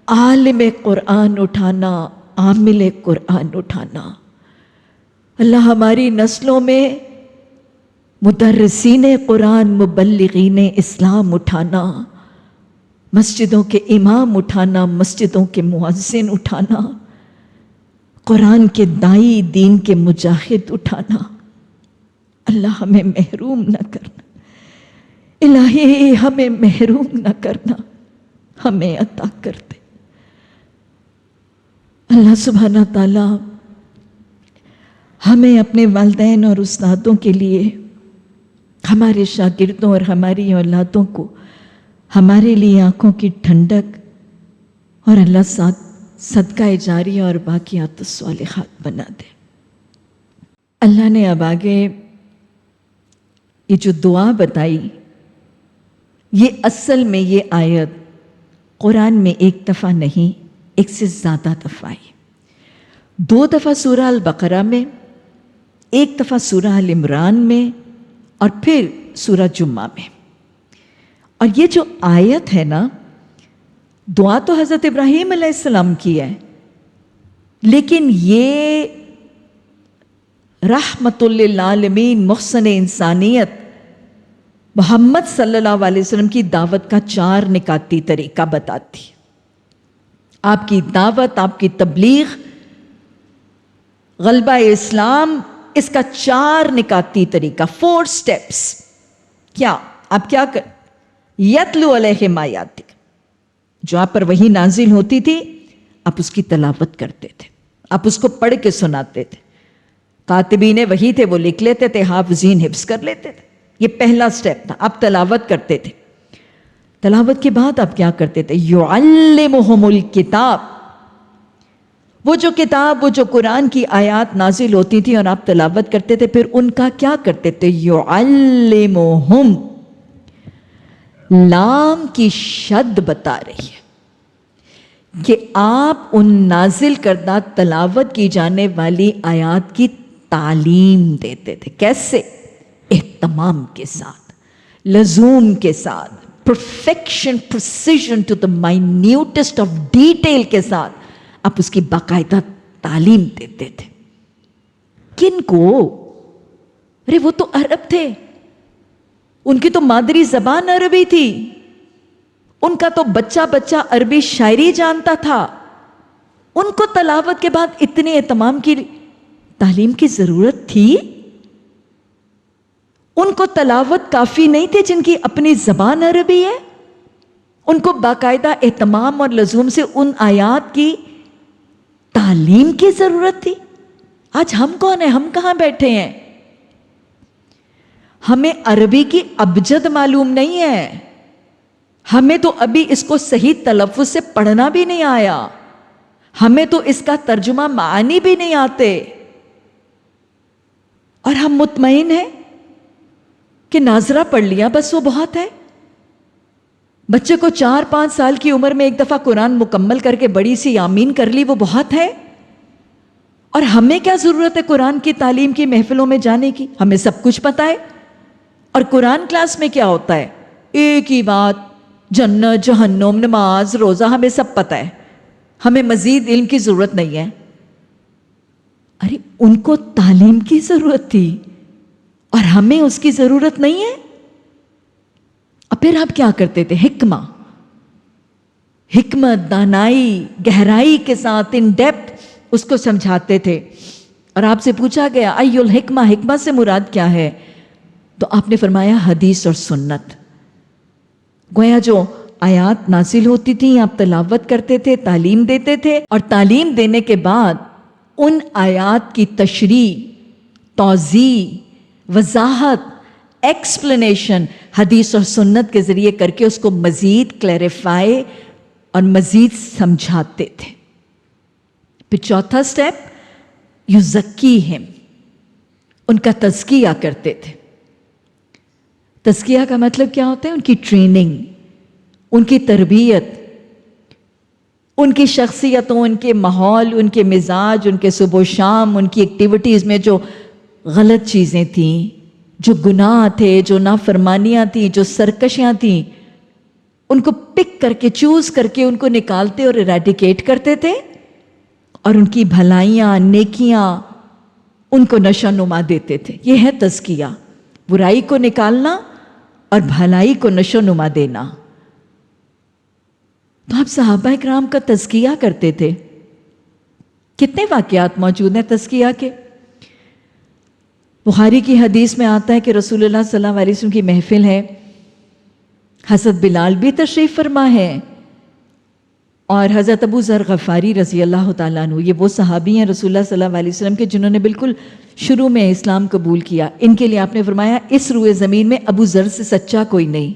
عالم قرآن اٹھانا، عامل قرآن اٹھانا، اللہ ہماری نسلوں میں مدرسین قرآن، مبلغین اسلام اٹھانا، مسجدوں کے امام اٹھانا، مسجدوں کے مؤذن اٹھانا، قرآن کے دائی، دین کے مجاہد اٹھانا۔ اللہ ہمیں محروم نہ کرنا، الہی ہمیں محروم نہ کرنا، ہمیں عطا کر دے۔ اللہ سبحانہ تعالیٰ ہمیں اپنے والدین اور استادوں کے لیے، ہمارے شاگردوں اور ہماری اولادوں کو ہمارے لیے آنکھوں کی ٹھنڈک اور اللہ ساتھ صدقہ جاریہ اور باقیات الصالحات بنا دے۔ اللہ نے اب آگے یہ جو دعا بتائی، یہ اصل میں یہ آیت قرآن میں ایک دفعہ نہیں، ایک سے زیادہ دفعہ آئی۔ 2 دفعہ سورہ البقرہ میں، 1 دفعہ سورہ ال عمران میں، اور پھر سورہ جمعہ میں۔ اور یہ جو آیت ہے نا، دعا تو حضرت ابراہیم علیہ السلام کی ہے، لیکن یہ رحمت للعالمین، محسن انسانیت محمد صلی اللہ علیہ وسلم کی دعوت کا 4 نکاتی طریقہ بتاتی۔ آپ کی دعوت، آپ کی تبلیغ، غلبہ اسلام، اس کا 4 نکاتی طریقہ، 4 سٹیپس۔ کیا آپ کیا کر یتلو علیہم آیاتک، جو آپ پر وحی نازل ہوتی تھی آپ اس کی تلاوت کرتے تھے، آپ اس کو پڑھ کے سناتے تھے۔ کاتبین وحی تھے، وہ لکھ لیتے تھے، حافظین حفظ کر لیتے تھے۔ یہ پہلا سٹیپ تھا، آپ تلاوت کرتے تھے۔ تلاوت کے بعد آپ کیا کرتے تھے؟ یعلمہم الکتاب، وہ جو کتاب، وہ جو قرآن کی آیات نازل ہوتی تھی اور آپ تلاوت کرتے تھے، پھر ان کا کیا کرتے تھے؟ یعلمہم، لام کی شد بتا رہی ہے کہ آپ ان نازل کردہ تلاوت کی جانے والی آیات کی تعلیم دیتے تھے۔ کیسے؟ اہتمام کے ساتھ، لزوم کے ساتھ، perfection, precision to the minutest of detail کے ساتھ آپ اس کی باقاعدہ تعلیم دیتے تھے۔ کن کو؟ ارے وہ تو عرب تھے، ان کی تو مادری زبان عربی تھی، ان کا تو بچہ بچہ عربی شاعری جانتا تھا۔ ان کو تلاوت کے بعد اتنے اہتمام کی تعلیم کی ضرورت تھی؟ ان کو تلاوت کافی نہیں تھی جن کی اپنی زبان عربی ہے؟ ان کو باقاعدہ اہتمام اور لزوم سے ان آیات کی تعلیم کی ضرورت تھی۔ آج ہم کون ہیں؟ ہم کہاں بیٹھے ہیں؟ ہمیں عربی کی ابجد معلوم نہیں ہے، ہمیں تو ابھی اس کو صحیح تلفظ سے پڑھنا بھی نہیں آیا، ہمیں تو اس کا ترجمہ معانی بھی نہیں آتے، اور ہم مطمئن ہیں کہ ناظرہ پڑھ لیا بس وہ بہت ہے۔ بچے کو 4-5 سال کی عمر میں ایک دفعہ قرآن مکمل کر کے بڑی سی آمین کر لی، وہ بہت ہے۔ اور ہمیں کیا ضرورت ہے قرآن کی تعلیم کی محفلوں میں جانے کی؟ ہمیں سب کچھ پتہ ہے۔ اور قرآن کلاس میں کیا ہوتا ہے؟ ایک ہی بات، جنت، جہنم، نماز، روزہ، ہمیں سب پتہ ہے، ہمیں مزید علم کی ضرورت نہیں ہے۔ ارے ان کو تعلیم کی ضرورت تھی اور ہمیں اس کی ضرورت نہیں ہے۔ اور پھر آپ کیا کرتے تھے؟ حکمت، دانائی، گہرائی کے ساتھ ان ڈیپتھ اس کو سمجھاتے تھے۔ اور آپ سے پوچھا گیا ای الحکمہ، حکمت سے مراد کیا ہے؟ تو آپ نے فرمایا حدیث اور سنت۔ گویا جو آیات نازل ہوتی تھیں آپ تلاوت کرتے تھے، تعلیم دیتے تھے، اور تعلیم دینے کے بعد ان آیات کی تشریح، توضیح، وضاحت، ایکسپلینیشن حدیث اور سنت کے ذریعے کر کے اس کو مزید کلیریفائی اور مزید سمجھاتے تھے۔ پھر چوتھا سٹیپ، یزکیہم، ان کا تزکیہ کرتے تھے۔ تزکیہ کا مطلب کیا ہوتا ہے؟ ان کی ٹریننگ، ان کی تربیت، ان کی شخصیتوں، ان کے ماحول، ان کے مزاج، ان کے صبح و شام، ان کی ایکٹیویٹیز میں جو غلط چیزیں تھیں، جو گناہ تھے، جو نافرمانیاں تھیں، جو سرکشیاں تھیں، ان کو پک کر کے، چوز کر کے ان کو نکالتے اور ایریڈیکیٹ کرتے تھے، اور ان کی بھلائیاں نیکیاں ان کو نشو نما دیتے تھے. یہ ہے تزکیہ، برائی کو نکالنا اور بھلائی کو نشو نما دینا. تو آپ صحابہ اکرام کا تزکیہ کرتے تھے. کتنے واقعات موجود ہیں تزکیہ کے. بخاری کی حدیث میں آتا ہے کہ رسول اللہ صلی اللہ علیہ وسلم کی محفل ہے، حضرت بلال بھی تشریف فرما ہے، اور حضرت ابو ذر غفاری رضی اللہ تعالیٰ عنہ، یہ وہ صحابی ہیں رسول اللہ صلی اللہ علیہ وسلم کے جنہوں نے بالکل شروع میں اسلام قبول کیا. ان کے لیے آپ نے فرمایا اس روئے زمین میں ابو ذر سے سچا کوئی نہیں.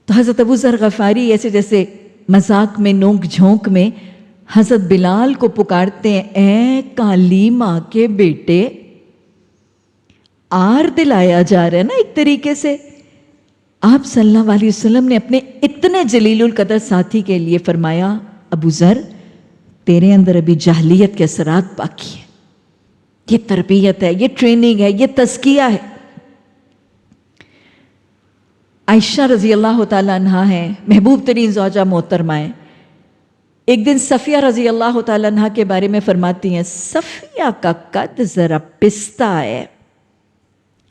تو حضرت ابو ذر غفاری ایسے جیسے مذاق میں نونک جھونک میں حضرت بلال کو پکارتے ہیں، اے کالی ماں کے بیٹے. آر دلایا جا رہا ہے نا ایک طریقے سے. آپ صلی اللہ علیہ وسلم نے اپنے اتنے جلیل القدر ساتھی کے لیے فرمایا، ابو ذر تیرے اندر ابھی جاہلیت کے اثرات باقی ہیں. یہ تربیت ہے، یہ ٹریننگ ہے، یہ تزکیہ ہے. عائشہ رضی اللہ تعالیٰ عنہا ہیں، محبوب ترین زوجہ محترمہ ہیں. ایک دن صفیہ رضی اللہ تعالیٰ عنہ کے بارے میں فرماتی ہیں، صفیہ کا قد ذرا پستہ ہے.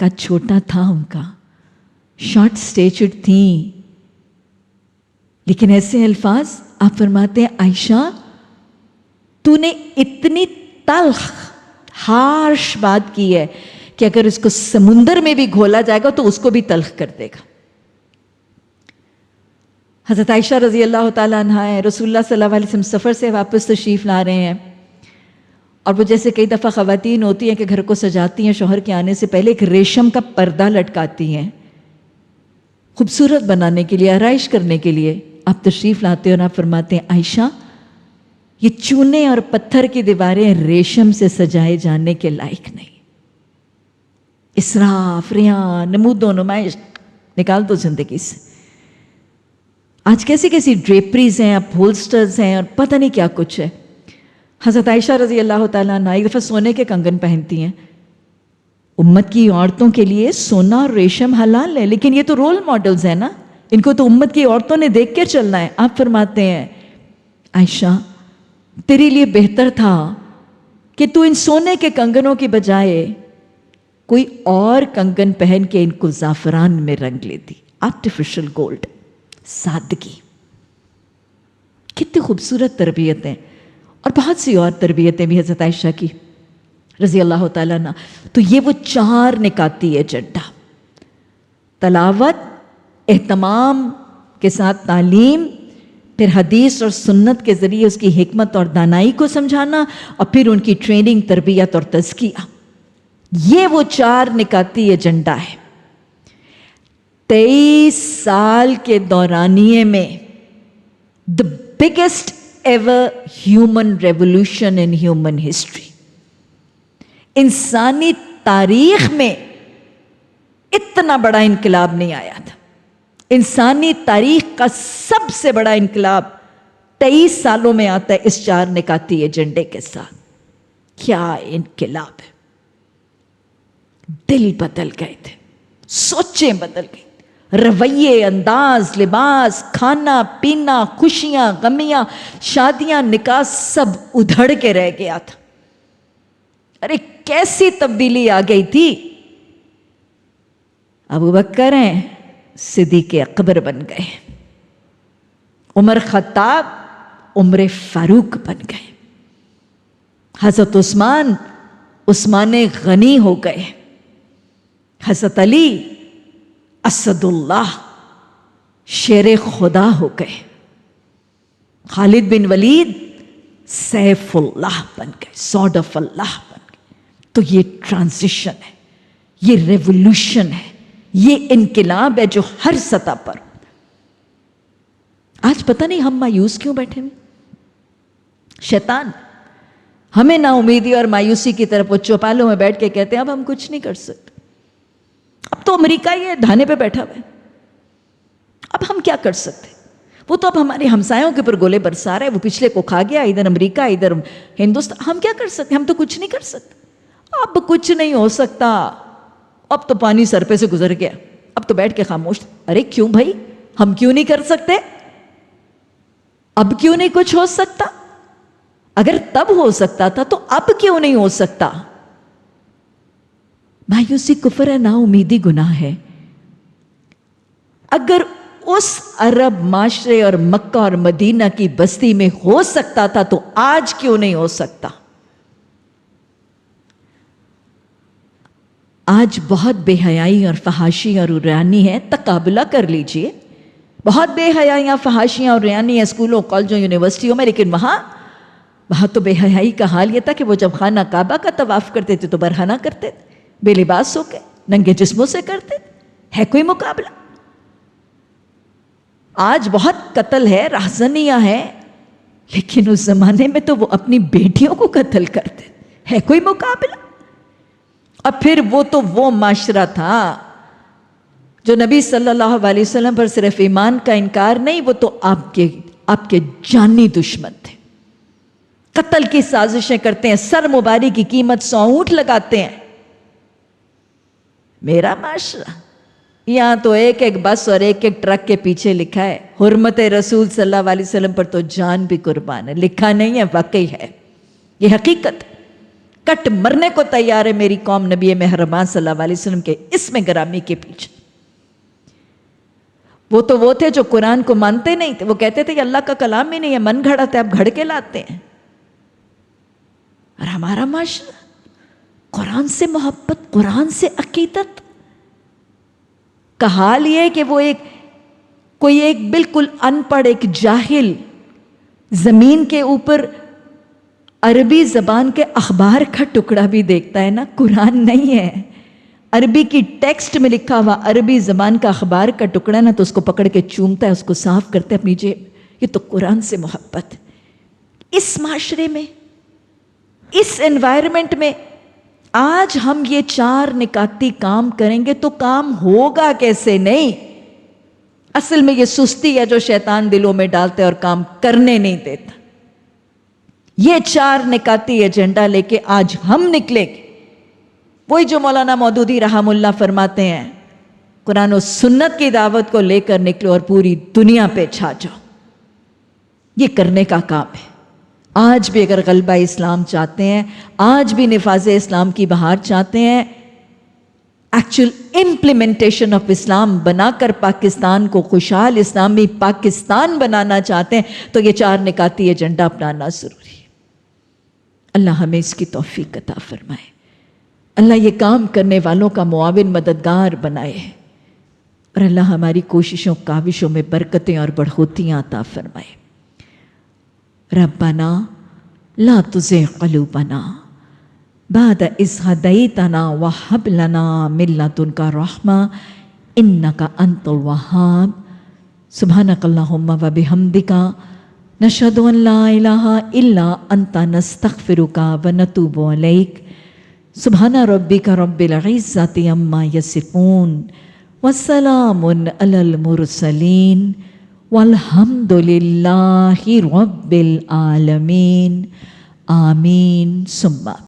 قد چھوٹا تھا ان کا، شارٹ سٹیچرڈ تھیں. لیکن ایسے الفاظ آپ فرماتے ہیں، عائشہ تو نے اتنی تلخ ہارش بات کی ہے کہ اگر اس کو سمندر میں بھی گھولا جائے گا تو اس کو بھی تلخ کر دے گا. حضرت عائشہ رضی اللہ تعالیٰ عنہ ہیں، رسول اللہ صلی اللہ علیہ وسلم سفر سے واپس تشریف لا رہے ہیں، اور وہ جیسے کئی دفعہ خواتین ہوتی ہیں کہ گھر کو سجاتی ہیں شوہر کے آنے سے پہلے ایک ریشم کا پردہ لٹکاتی ہیں خوبصورت بنانے کے لیے، آرائش کرنے کے لیے. آپ تشریف لاتے ہیں اور آپ فرماتے ہیں، عائشہ یہ چونے اور پتھر کی دیواریں ریشم سے سجائے جانے کے لائق نہیں. اسراف، ریاء، نمود و نمائش نکال دو زندگی سے. آج کیسی کیسی ڈریپریز ہیں، اپہولسٹرز ہیں، اور پتہ نہیں کیا کچھ ہے. حضرت عائشہ رضی اللہ تعالیٰ عنہ ایک دفعہ سونے کے کنگن پہنتی ہیں. امت کی عورتوں کے لیے سونا اور ریشم حلال ہے، لیکن یہ تو رول ماڈلز ہیں نا، ان کو تو امت کی عورتوں نے دیکھ کے چلنا ہے. آپ فرماتے ہیں، عائشہ تیرے لیے بہتر تھا کہ تو ان سونے کے کنگنوں کی بجائے کوئی اور کنگن پہن کے ان کو زعفران میں رنگ لیتی. آرٹیفیشل گولڈ، سادگی. کتنی خوبصورت تربیتیں، اور بہت سی اور تربیتیں بھی حضرت عائشہ کی رضی اللہ تعالیٰ عنہ. تو یہ وہ 4 نکاتی ایجنڈا: تلاوت، اہتمام کے ساتھ تعلیم، پھر حدیث اور سنت کے ذریعے اس کی حکمت اور دانائی کو سمجھانا، اور پھر ان کی ٹریننگ، تربیت اور تزکیہ. یہ وہ 4 نکاتی ایجنڈا ہے. 23 سال کے دورانیے میں the biggest ever human revolution in human history. انسانی تاریخ میں اتنا بڑا انقلاب نہیں آیا تھا. انسانی تاریخ کا سب سے بڑا انقلاب 23 سالوں میں آتا ہے اس 4 نکاتی ایجنڈے کے ساتھ. کیا انقلاب ہے! دل بدل گئے تھے، سوچیں بدل گئی، رویے، انداز، لباس، کھانا پینا، خوشیاں، غمیاں، شادیاں، نکاح سب ادھڑ کے رہ گیا تھا. ارے کیسی تبدیلی آ گئی تھی. ابوبکر ہیں صدیق اکبر بن گئے، عمر خطاب عمر فاروق بن گئے، حضرت عثمان غنی ہو گئے، حضرت علی اسد اللہ شیر خدا ہو گئے، خالد بن ولید سیف اللہ بن گئے، سورڈ آف اللہ بن گئے. تو یہ ٹرانزیشن ہے، یہ ریولوشن ہے، یہ انقلاب ہے جو ہر سطح پر. آج پتہ نہیں ہم مایوس کیوں بیٹھے ہوئے. شیطان ہمیں نا امیدی اور مایوسی کی طرف وہ چوپالوں میں بیٹھ کے کہتے ہیں اب ہم کچھ نہیں کر سکتے، اب تو امریکہ یہ دھانے پہ بیٹھا ہوا ہے، اب ہم کیا کر سکتے. وہ تو اب ہمارے ہمسایوں کے اوپر گولے برسا رہا ہے، وہ پچھلے کو کھا گیا، ادھر امریکہ ادھر ہندوستان. ہم کیا کر سکتے، ہم تو کچھ نہیں کر سکتے. اب کچھ نہیں ہو سکتا، اب تو پانی سر پہ سے گزر گیا، اب تو بیٹھ کے خاموش. ارے کیوں بھائی، ہم کیوں نہیں کر سکتے؟ اب کیوں نہیں کچھ ہو سکتا؟ اگر تب ہو سکتا تھا تو اب کیوں نہیں ہو سکتا؟ مایوسی کفر ہے، نا امیدی گناہ ہے۔ اگر اس عرب معاشرے اور مکہ اور مدینہ کی بستی میں ہو سکتا تھا تو آج کیوں نہیں ہو سکتا؟ آج بہت بے حیائی اور فحاشی اور عریانی ہے، تقابلہ کر لیجئے۔ بہت بے حیائیاں، فحاشیاں اور عریانی ہیں اسکولوں، کالجوں، یونیورسٹیوں میں، لیکن وہاں تو بے حیائی کا حال یہ تھا کہ وہ جب خانہ کعبہ کا طواف کرتے تھے تو برہنہ کرتے تھے، بے لباس ہو کے، ننگے جسموں سے کرتے تھے۔ ہے کوئی مقابلہ؟ آج بہت قتل ہے، رہزنیاں ہیں، لیکن اس زمانے میں تو وہ اپنی بیٹیوں کو قتل کرتے تھے۔ ہے کوئی مقابلہ؟ اور پھر وہ معاشرہ تھا جو نبی صلی اللہ علیہ وسلم پر صرف ایمان کا انکار نہیں، وہ تو آپ کے جانی دشمن تھے، قتل کی سازشیں کرتے ہیں، سر مبارک کی قیمت 100 اونٹ لگاتے ہیں۔ میرا معاشرہ، یہاں تو ایک ایک بس اور ایک ایک ٹرک کے پیچھے لکھا ہے حرمت رسول صلی اللہ علیہ وسلم پر تو جان بھی قربان ہے، لکھا نہیں ہے، واقعی ہے، یہ حقیقت۔ کٹ مرنے کو تیار ہے میری قوم نبی مہربان صلی اللہ علیہ وسلم کے اسم گرامی کے پیچھے۔ وہ تھے جو قرآن کو مانتے نہیں تھے، وہ کہتے تھے کہ اللہ کا کلام ہی نہیں ہے، من گھڑت ہے، اب گھڑ کے لاتے ہیں۔ اور ہمارا معاشرہ قرآن سے محبت، قرآن سے عقیدت کا حال یہ ہے کہ وہ کوئی ایک بالکل ان پڑھ، ایک جاہل زمین کے اوپر عربی زبان کے اخبار کا ٹکڑا بھی دیکھتا ہے نا، قرآن نہیں ہے، عربی کی ٹیکسٹ میں لکھا ہوا عربی زبان کا اخبار کا ٹکڑا نا، تو اس کو پکڑ کے چومتا ہے، اس کو صاف کرتا ہے اپنی جیب۔ یہ تو قرآن سے محبت۔ اس معاشرے میں، اس انوائرمنٹ میں آج ہم یہ 4 نکاتی کام کریں گے تو کام ہوگا کیسے؟ نہیں، اصل میں یہ سستی ہے جو شیطان دلوں میں ڈالتے اور کام کرنے نہیں دیتا۔ یہ 4 نکاتی ایجنڈا لے کے آج ہم نکلیں گے، وہی جو مولانا مودودی رحمہ اللہ فرماتے ہیں، قرآن و سنت کی دعوت کو لے کر نکلو اور پوری دنیا پہ چھا جاؤ۔ یہ کرنے کا کام ہے۔ آج بھی اگر غلبہ اسلام چاہتے ہیں، آج بھی نفاذ اسلام کی بہار چاہتے ہیں، ایکچوئل امپلیمنٹیشن آف اسلام بنا کر پاکستان کو خوشحال اسلامی پاکستان بنانا چاہتے ہیں، تو یہ 4 نکاتی ایجنڈا اپنانا ضروری ہے۔ اللہ ہمیں اس کی توفیق عطا فرمائے، اللہ یہ کام کرنے والوں کا معاون مددگار بنائے، اور اللہ ہماری کوششوں کاوشوں میں برکتیں اور بڑھوتیاں عطا فرمائے۔ ربنا لا تزغ قلوبنا بعد اذ ہدیتنا وہب لنا من لدنک رحمہ انک انت الوہاب۔ سبحانک اللہم وبحمدک نشہد ان لا الہ الا انت نستغفرک ونتوب الیک۔ سبحان ربک رب العزۃ عما یصفون وسلام علی المرسلین والحمد للہ رب العالمین۔ آمین ثم